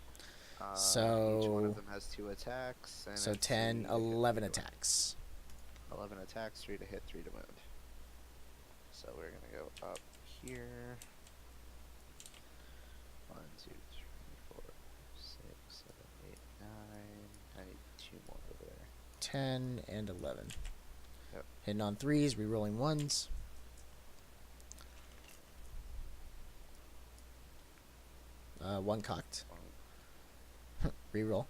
Each one So of them has 2 attacks. And so it's 10, 3 to hit, 11 3 to wound. attacks. 11 attacks, 3 to hit, 3 to wound. So we're gonna go up here. 1, 2, 3, 4, 6, 7, 8, 9. I need 2 more over there. 10 and 11. Yep. Hitting on 3s, rerolling 1s. One cocked. Reroll.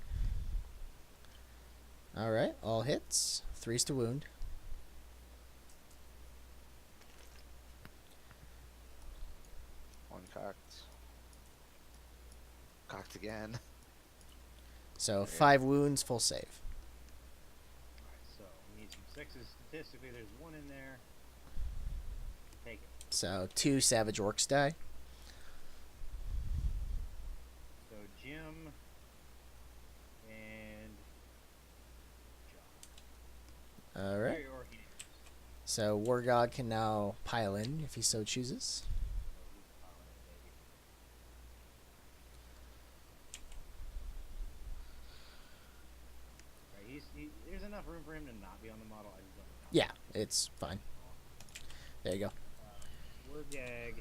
Alright, all hits. 3s to wound. One cocked. Cocked again. So Okay. 5 wounds, full save. Alright, so we need some 6s. Statistically, there's 1 in there. Take it. So 2 Savage Orcs die. So Jim and John. Alright. Very Orky. So Wurrgog can now pile in if he so chooses. There's enough room for him to not be on the model. I just don't know. Yeah, it's fine. There you go. Wurrgog.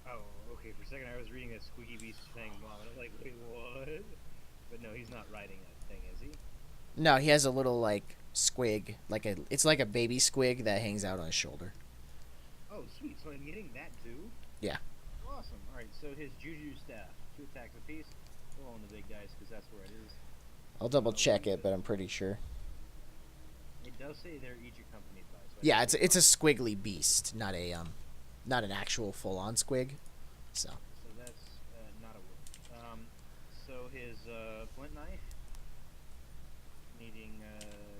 Oh, okay. For a second, I was reading that Squeaky Beast thing mom, and I'm like, wait, what? But no, he's not riding that thing, is he? No, he has a little like squig, it's like a baby squig that hangs out on his shoulder. Oh, sweet. So I'm getting that too? Yeah. Awesome. Alright, so his Juju staff. 2 attacks apiece. We'll own the big dice because that's where it is. I'll double check it, but I'm pretty sure. It does say they're each accompanied by. So I Yeah, think it's a squiggly beast, not an actual full on squig. So So that's not a wood. So his flint knife. Needing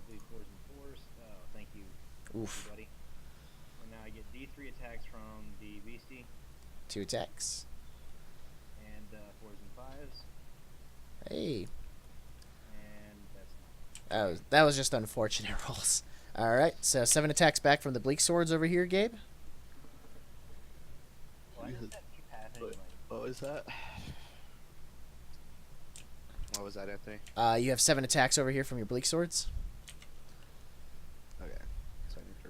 the 4s and 4s. Oh, thank you, oof. buddy. And now I get D3 attacks from the beastie. 2 attacks. And 4s and 5s. Hey. And that's not. That was just unfortunate rolls. Alright, so 7 attacks back from the BleakSwords over here, Gabe. Why does that keep happening? What was that? What was that, Anthony? You have 7 attacks over here from your BleakSwords. Okay. So I need to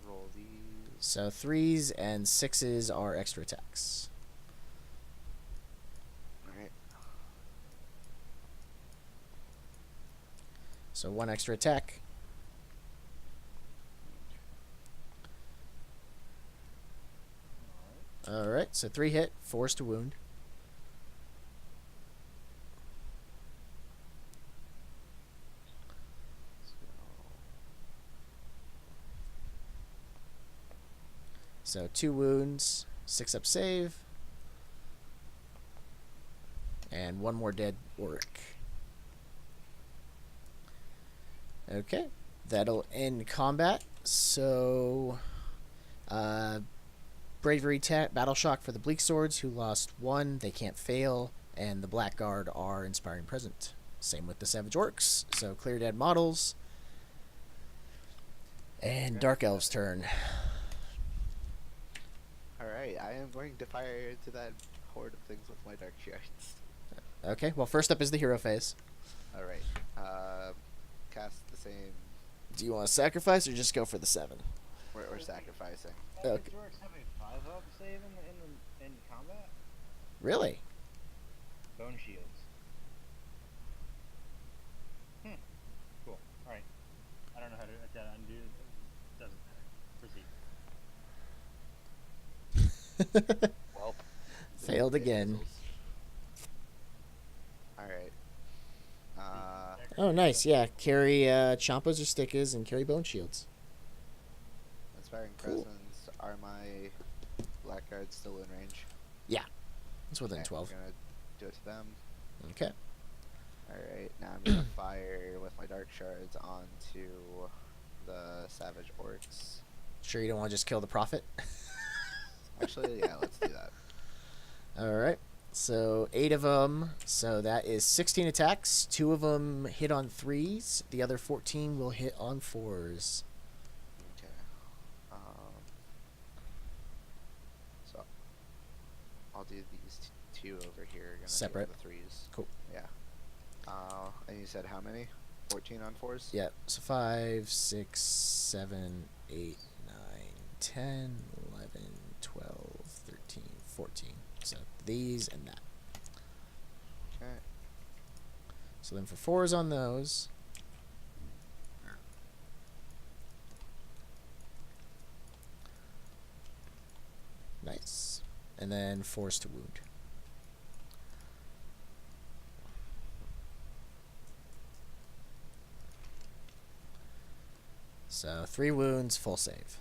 roll these. So 3s and 6s are extra attacks. Alright. So 1 extra attack. Alright, so 3 hit, 4s to wound. So 2 wounds, 6 up save, and 1 more dead Orruk. Okay, that'll end combat. So, Bravery Battle Shock for the BleakSwords, who lost 1, they can't fail, and the Blackguard are Inspiring Present. Same with the Savage Orcs, so clear dead models. And Dark Elf's turn. Alright, I am going to fire into that horde of things with my DarkShards. Okay, well, first up is the hero phase. Alright. Cast the same. Do you want to sacrifice or just go for the 7? We're sacrificing. Okay. Savage Orcs have a 5-up save in combat? Really? Bone shields. Cool. Alright. I don't know how to undo it. Doesn't matter. Proceed. Welp. Failed again. Alright. Oh, nice. Yeah, carry Champas or Stickas and carry Bone Shields. Inspiring Cool. Presence. Are my Blackguards still in range? It's within Okay, 12. I'm gonna do it to them. Okay. Alright, now I'm gonna fire with my DarkShards onto the Savage Orcs. Sure you don't want to just kill the Prophet? Actually, yeah, let's do that. Alright. So 8 of them. So that is 16 attacks. 2 of them hit on 3s. The other 14 will hit on 4s. Okay. So I'll do these two over here. Gonna Separate. The 3s. Cool. Yeah. And you said how many? 14 on 4s? Yep. So 5, 6, 7, 8, 9, 10, 11, 12, 13, 14. So these and that. Okay. So then for 4s on those. Nice. And then 4s to wound. So 3 wounds, full save.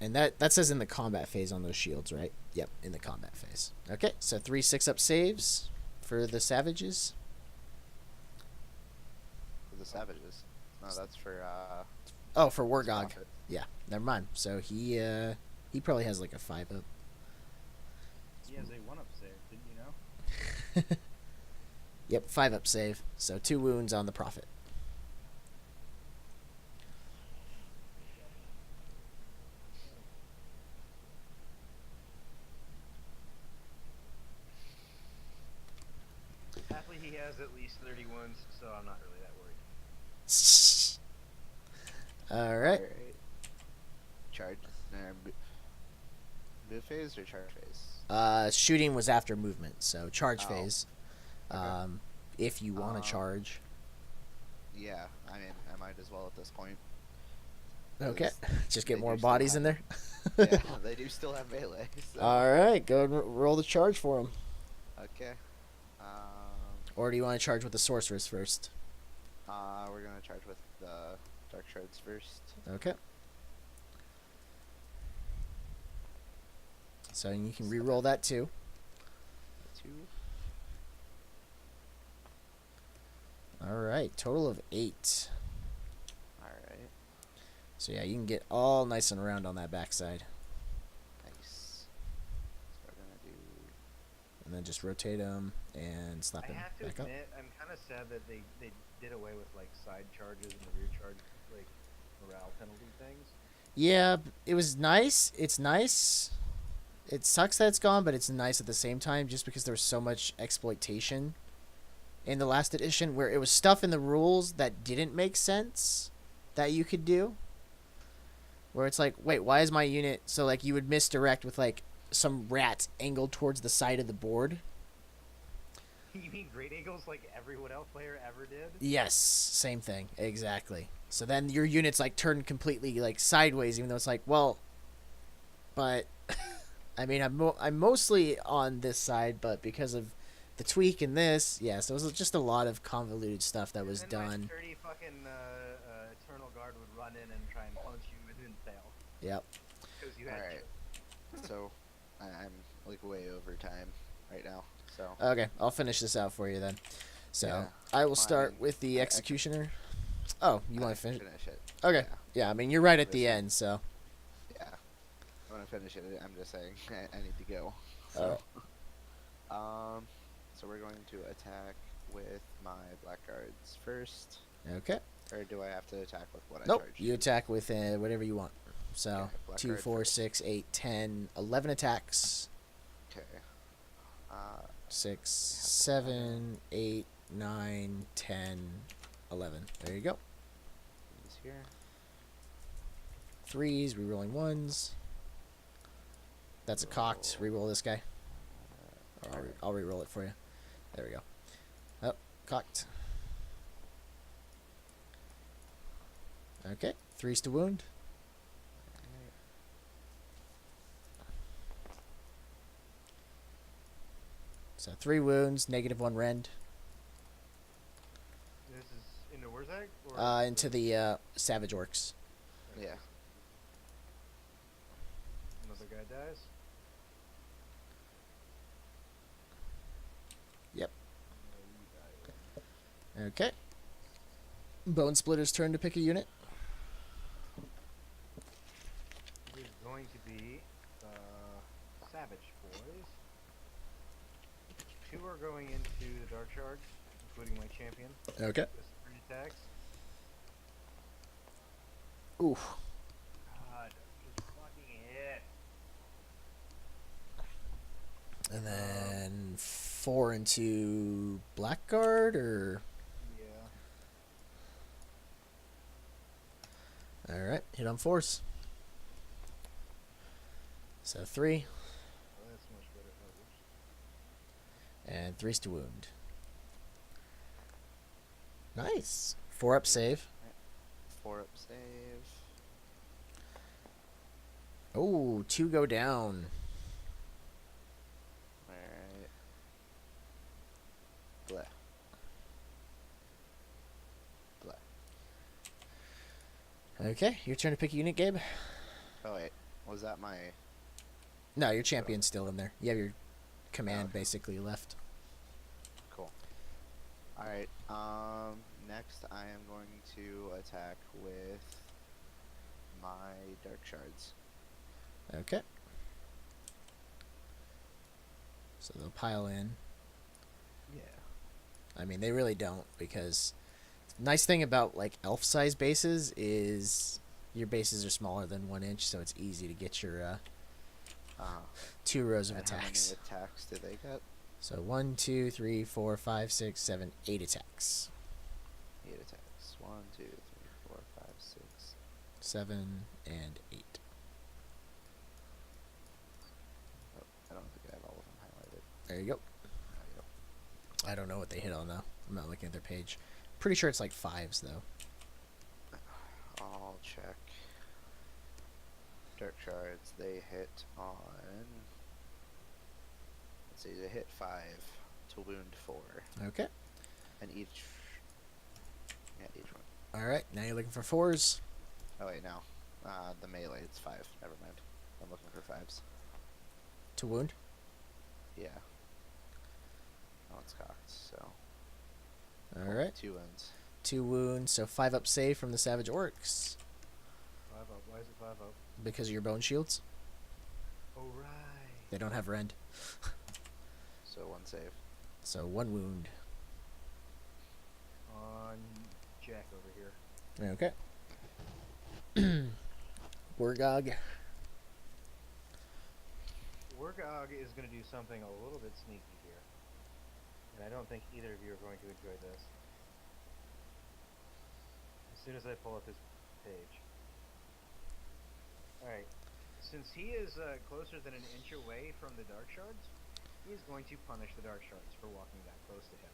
And that says in the combat phase on those shields, right? Yep, in the combat phase. Okay, so 3 6-up saves for the savages. For the Savages. No, that's for, Oh, for Wurrgog. Prophet. Yeah, never mind. So he probably has like a 5-up. He has a 1-up save, didn't you know? Yep, 5-up save. So 2 wounds on the Prophet. Happily, he has at least 30 wounds, so I'm not really that worried. All right. Alright. Charge. Move phase or charge phase? Shooting was after movement, so charge Oh, phase. okay. If you want to charge. Yeah, I mean, I might as well at this point. Okay. 'Cause Just get they more do still bodies in have- there. Yeah, they do still have melee. So. All right, go and roll the charge for him. Okay. Or do you want to charge with the Sorceress first? We're gonna charge with the DarkShards first. Okay. So you can re-roll that too. 2. All right, total of 8. Alright. So yeah, you can get all nice and round on that backside, Nice. So we're gonna do. and then just rotate them and slap I them have to back up. admit, I'm kind of sad that they did away with like side charges and the rear charge like morale penalty things. Yeah, it was nice. It's nice. It sucks that it's gone, but it's nice at the same time, just because there was so much exploitation in the last edition, where it was stuff in the rules that didn't make sense that you could do. Where it's like, wait, why is my unit... So, like, you would misdirect with, like, some rat angled towards the side of the board. You mean Great Eagles like every Wood Elf player ever did? Yes, same thing. Exactly. So then your unit's, like, turned completely, like, sideways, even though it's like, well... But... I mean, I'm mostly on this side, but because of the tweak in this, yeah, so it was just a lot of convoluted stuff that was And then done. My sturdy fucking Eternal Guard would run in and try and punch you and then fail. Yep. Because you had Alright. So, I'm like way over time right now. So. Okay, I'll finish this out for you then. So, Yeah, I will start fine. with the I- Executioner. Oh, you want to finish? Finish it. Okay. Yeah. Yeah, I mean, you're right at the Listen. end, so. Yeah. I want to finish it. I'm just saying I need to go. Alright. So we're going to attack with my Blackguards first, Okay. or do I have to attack with what Nope, I charged? you attack with whatever you want. So, Okay, 2, Blackguard 4, first. 6, 8, 10, 11 attacks. Okay. 6, 7, 8, 9, 10, 11. There you go. These here. 3s, rerolling 1s. That's a cocked. Reroll this guy. Or I'll re-roll it for you. There we go. Oh, cocked. Okay, 3s to wound. So 3 wounds, -1 rend. This is into Wurrgog? Into the Savage Orcs. Yeah. Another guy dies. Yep. No, you die. Okay. BoneSplitter's turn to pick a unit. It is going to be Savage Boys. 2 are going into the DarkShards, including my champion. Okay. With 3 attacks. Oof. God, just fucking hit. And then 4 into Blackguard, or... Yeah. Alright, hit on 4s. So 3, Oh, that's much better. Oh, oops. and 3's to wound. Nice. 4 up save. 4 up save. Oh, 2 go down. Alright. Bleh. Bleh. Okay, your turn to pick a unit, Gabe. Oh wait, was that my... No, your champion's still in there. You have your command Okay. basically left. Cool. Alright, next I am going to attack with my DarkShards. Okay. So they'll pile in. Yeah. I mean, they really don't, because nice thing about like elf-sized bases is your bases are smaller than 1 inch, so it's easy to get your 2 rows of And attacks. how many attacks do they get? So 1, 2, 3, 4, 5, 6, 7, 8 attacks. 8 attacks. 1, 2, 3, 4, 5, 6. 7 and 8. Oh, I don't think I have all of them highlighted. There you go. There we go. I don't know what they hit on though. I'm not looking at their page. Pretty sure it's like 5s though. I'll check. DarkShards, they hit on... Let's see, they hit 5 to wound 4. Okay. And each... Yeah, each one. All right. Now you're looking for 4s. Oh wait, no. The melee, it's 5. Never mind. I'm looking for 5s. To wound. Yeah. Oh, it's cocked, so... All right. 2 wounds. 2 wounds. So 5 up save from the Savage Orcs 5 up. Why is it 5 up? because of your bone shields. Oh, right. They don't have rend. So 1 save. So 1 wound. On Jack over here. Okay. Wurrgog. Wurrgog is going to do something a little bit sneaky here. And I don't think either of you are going to enjoy this. As soon as I pull up his page. Alright. Since he is closer than an inch away from the DarkShards, he is going to punish the DarkShards for walking that close to him.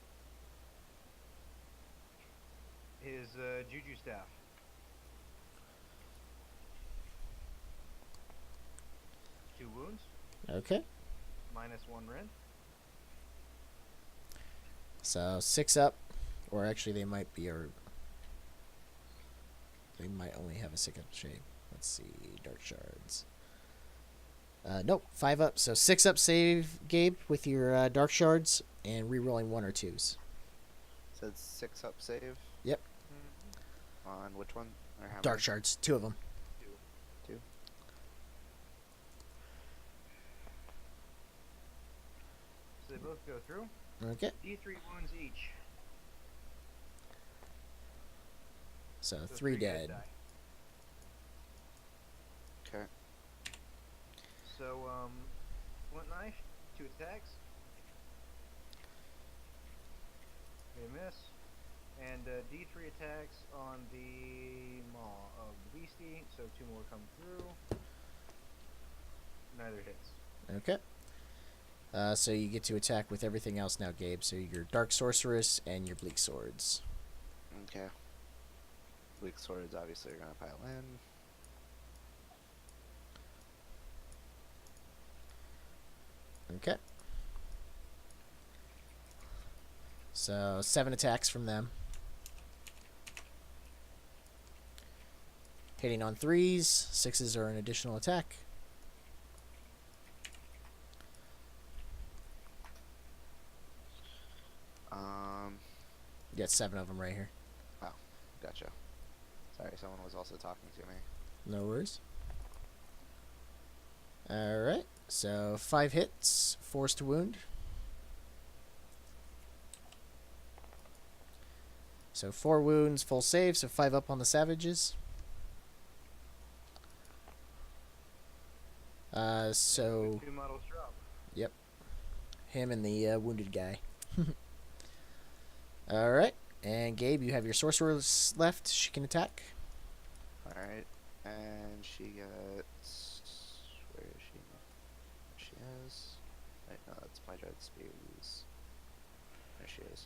His Juju Staff. Two wounds, Okay. -1 rend. So 6 up, or actually they might be, or they might only have a 6 up shape. Let's see, DarkShards. Nope, 5 up. So 6 up save, Gabe, with your DarkShards, and re-rolling 1 or 2s. Said 6 up save. Yep. On which one? Or how many? DarkShards, 2 of them. 2. So they both go through. Okay. D3 wounds each. So So 3 guys dead. die. Okay. So, Flint Knife, 2 attacks. They miss. And D3 attacks on the maw of the beastie, so 2 more come through. Neither hits. Okay. So you get to attack with everything else now, Gabe. So your Dark Sorceress and your BleakSwords. Okay. BleakSwords obviously are gonna pile in. Okay. So 7 attacks from them. Hitting on 3s. 6s are an additional attack. You got 7 of them right here. Oh, gotcha. Sorry, someone was also talking to me. No worries. Alright, so 5 hits, force to wound. So 4 wounds, full save, so 5 up on the savages. So 2 models drop. yep, him and the wounded guy. Alright, and Gabe, you have your sorceress left. She can attack. Alright, and she gets... Where is she? There she is. Wait, no, that's my dread spears. There she is.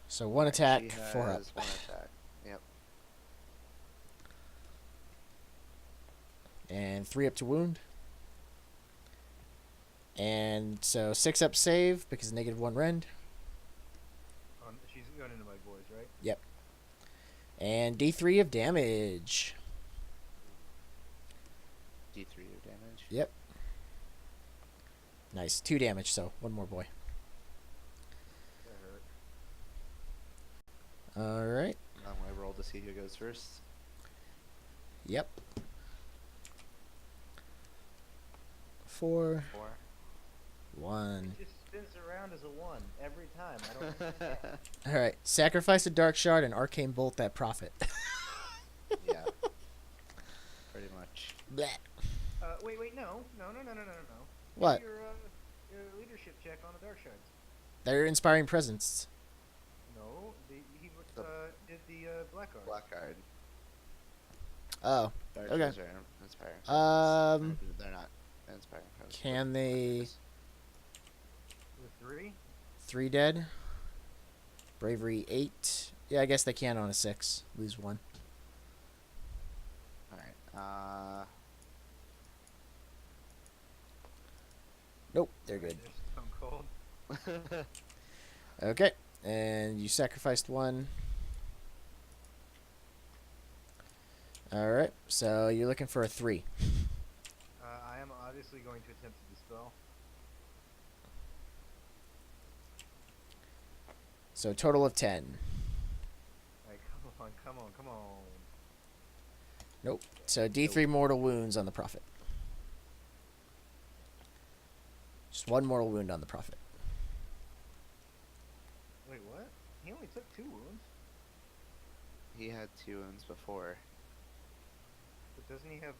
So 1 attack, 4 up. 1 attack. Yep. And 3 up to wound. And so 6 up save because -1 rend. She's going into my boys, right? Yep. And D3 of damage. D3 of damage. Yep. Nice. 2 damage, so 1 more boy. That hurt. Alright. I'm gonna roll to see who goes first. Yep. 4, 4. 1. It just spins around as a 1 every time. I don't understand. Alright. Sacrifice a dark shard and arcane bolt that prophet. Yeah. Pretty much. Blech. Wait, no. What? Your leadership check on the DarkShards. They're inspiring presence. No, he did the Blackguard. Blackguard. Oh. Dark Okay. Shards are inspiring. They're not inspiring. Can they... With 3? 3 dead. Bravery 8. Yeah, I guess they can on a 6. Lose 1. Alright. Nope, they're good. They're stone cold. Okay, and you sacrificed 1. Alright, so you're looking for a 3. I am obviously going to attempt to dispel. So total of 10. Alright, come on. Nope. So D3 mortal wounds on the prophet. Just 1 mortal wound on the prophet. Wait, what? He only took 2 wounds? He had 2 wounds before. But doesn't he have...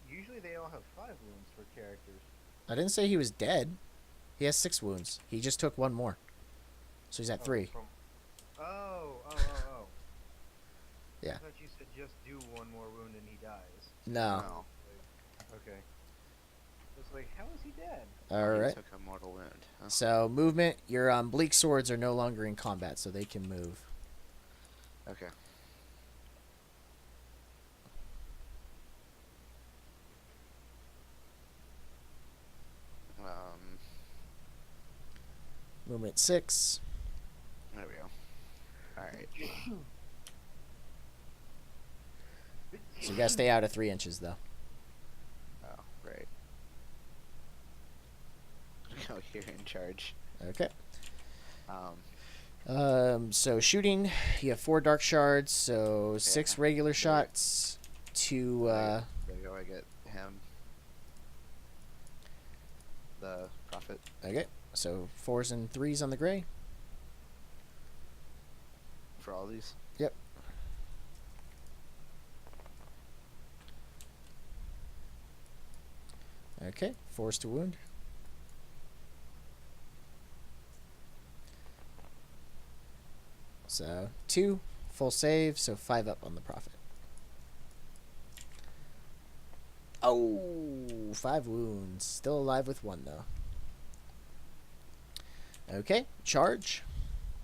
Usually they all have 5 wounds for characters. I didn't say he was dead. He has 6 wounds. He just took 1 more. So he's at 3. Oh. Yeah. I thought you said just do 1 more wound and he dies. No. No. Okay. It's like, how is he dead? He Alright. took a mortal wound. Huh? So movement. Your BleakSwords are no longer in combat, so they can move. Okay. Movement 6. There we go. Alright. So you gotta stay out of 3 inches, though. Oh, right. Go here in charge. Okay. Um, So shooting, you have 4 dark shards, so 6 regular shots, 2, there you go, I get him. The prophet. okay, so 4s and 3s on the gray. For all these. Yep. Okay, 4s to wound. So 2, full save, so 5 up on the prophet. Oh, 5 wounds. Still alive with 1, though. Okay, charge.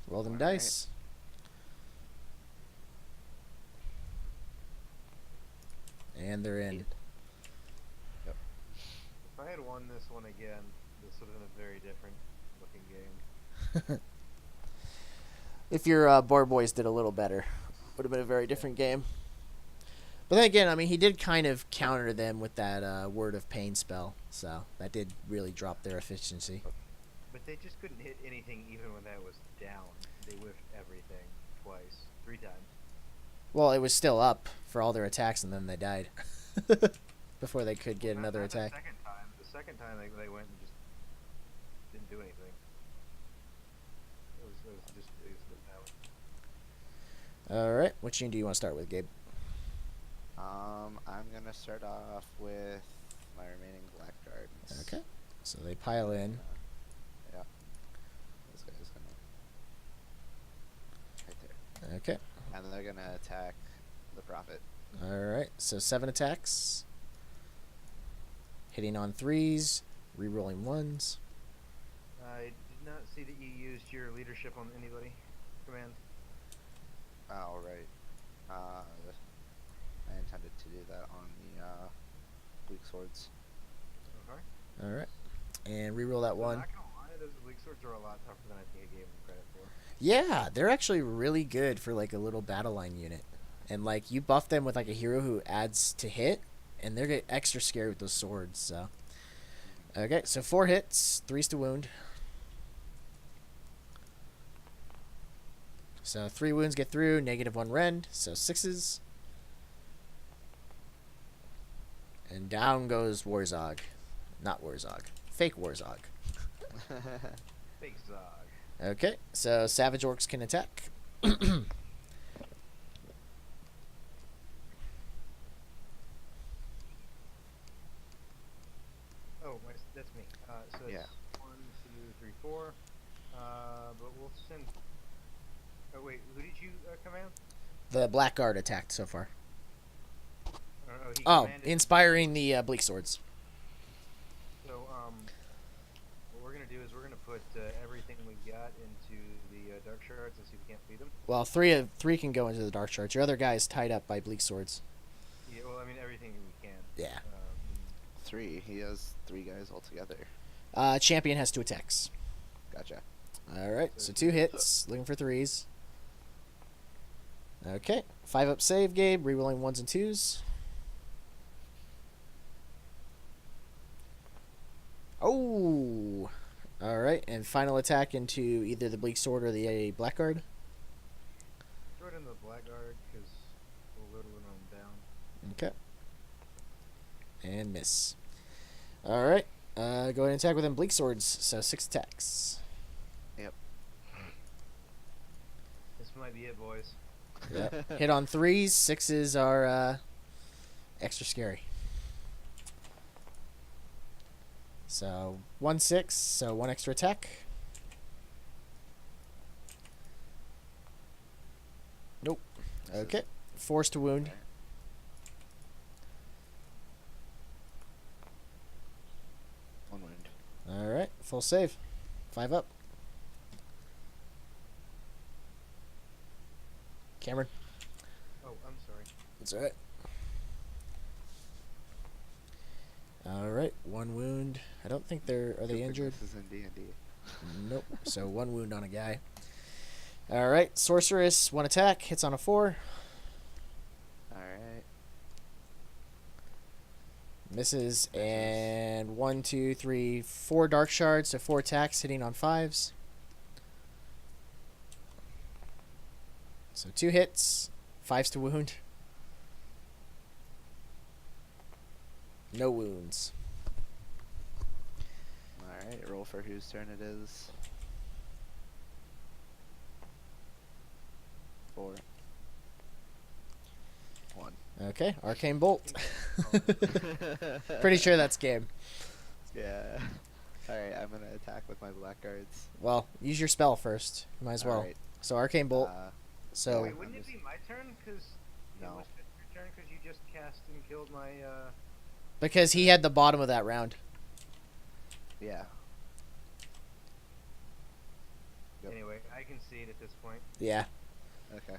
Roll them Alright. dice. And they're in. If I had won this one again, this would have been a very different fucking game. If your board boys did a little better, would have been a very different game. But then again, I mean, he did kind of counter them with that Word of Pain spell, so that did really drop their efficiency. But they just couldn't hit anything even when that was down. They whiffed everything twice, 3 times. Well, it was still up for all their attacks, and then they died before they could get another Not attack. The second time they went and just didn't do anything. It was the All right, which unit do you want to start with, Gabe? I'm gonna start off with my remaining black gardens. Okay, so they pile in. Yeah. This guy's gonna right there. Okay, And they're gonna attack the prophet. all right, so 7 attacks. Hitting on 3s, re-rolling 1s. I did not see that you used your leadership on anybody. Command. Oh, right. I intended to do that on the BleakSwords. Okay. All right, and re-roll that I'm 1. not gonna lie, those BleakSwords are a lot tougher than I think I gave them credit for. Yeah, they're actually really good for like a little battle line unit. And like you buff them with like a hero who adds to hit, and they're get extra scary with those swords. So okay, so 4 hits, 3s to wound. So 3 wounds get through, -1 rend, so 6s. And down goes Wurrgog. Not Wurrgog. Fake Wurrgog. Big Zog. Okay, so Savage Orcs can attack. Oh, that's me. So it's Yeah. 1, 2, 3, 4. But we'll send. Oh wait, who did you command? The Blackguard attacked so far. He Oh, commanded. inspiring the BleakSwords. So what we're gonna do is we're gonna put everything we got into the DarkShards and see if we can't feed them. Well, three can go into the DarkShards. Your other guy is tied up by BleakSwords. Yeah, well, I mean everything we can. Yeah. 3. He has 3 guys altogether. Champion has 2 attacks. Gotcha. All right, so 2 hits, looking for 3s. Okay, 5 up save, Gabe. Rerolling 1s and 2s. Oh, all right, and final attack into either the BleakSword or the Blackguard. Throw it in the Blackguard because we'll whittle them down. Okay. And miss. All right. Go ahead and attack with them BleakSwords. So 6 attacks. Yep. This might be it, boys. Yep. Hit on 3s. 6s are extra scary. So 1 6. So 1 extra attack. Nope. Okay. Force to wound. Okay. One wound. All right. Full save. 5 up. Cameron. Oh, I'm sorry. That's all right. All right, 1 wound. I don't think they're... Are they injured? This is in D&D. Nope. So 1 wound on a guy. All right, Sorceress, 1 attack. Hits on a 4. Alright. Misses. And 1, 2, 3, 4 Dark Shards. So 4 attacks, hitting on 5s. So 2 hits. 5s to wound. No wounds. Alright, roll for whose turn it is. 4. 1. Okay, Arcane Bolt. Pretty sure that's game. Yeah. Alright, I'm gonna attack with my blackguards. Well, use your spell first. You might as well. Alright. So Arcane Bolt. So Wait, wouldn't it be my turn? Because No. it was your turn because you just cast and killed my. because he had the bottom of that round. Yeah. Yep. Anyway, I can see it at this point. Yeah. Okay.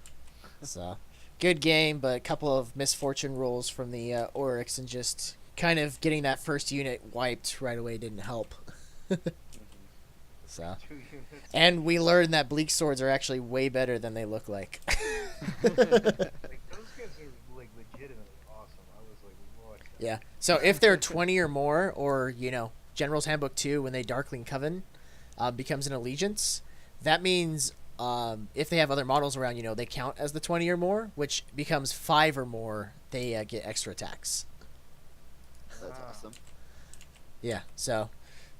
So good game, but a couple of misfortune rolls from the Orruks, and just kind of getting that first unit wiped right away didn't help. So, 2 units. and we learned that bleak swords are actually way better than they look like. Like, those guys are, like, legitimately awesome. I was like, what? the- Yeah. So if they're 20 or more, or, you know, General's Handbook 2, when they Darkling Coven becomes an allegiance, that means if they have other models around, you know, they count as the 20 or more, which becomes 5 or more, they get extra attacks. That's Wow. awesome. Yeah, so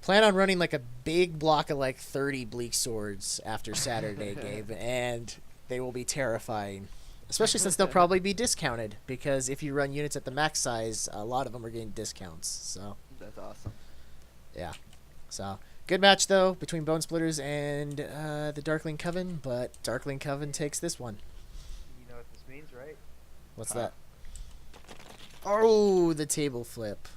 plan on running like a big block of like 30 bleak swords after Saturday, Gabe, and they will be terrifying. Especially since they'll probably be discounted, because if you run units at the max size, a lot of them are getting discounts. So, That's awesome. yeah. So, good match, though, between BoneSplittaz and the Darkling Coven, but Darkling Coven takes this one. You know what this means, right? What's that? Oh, the table flip.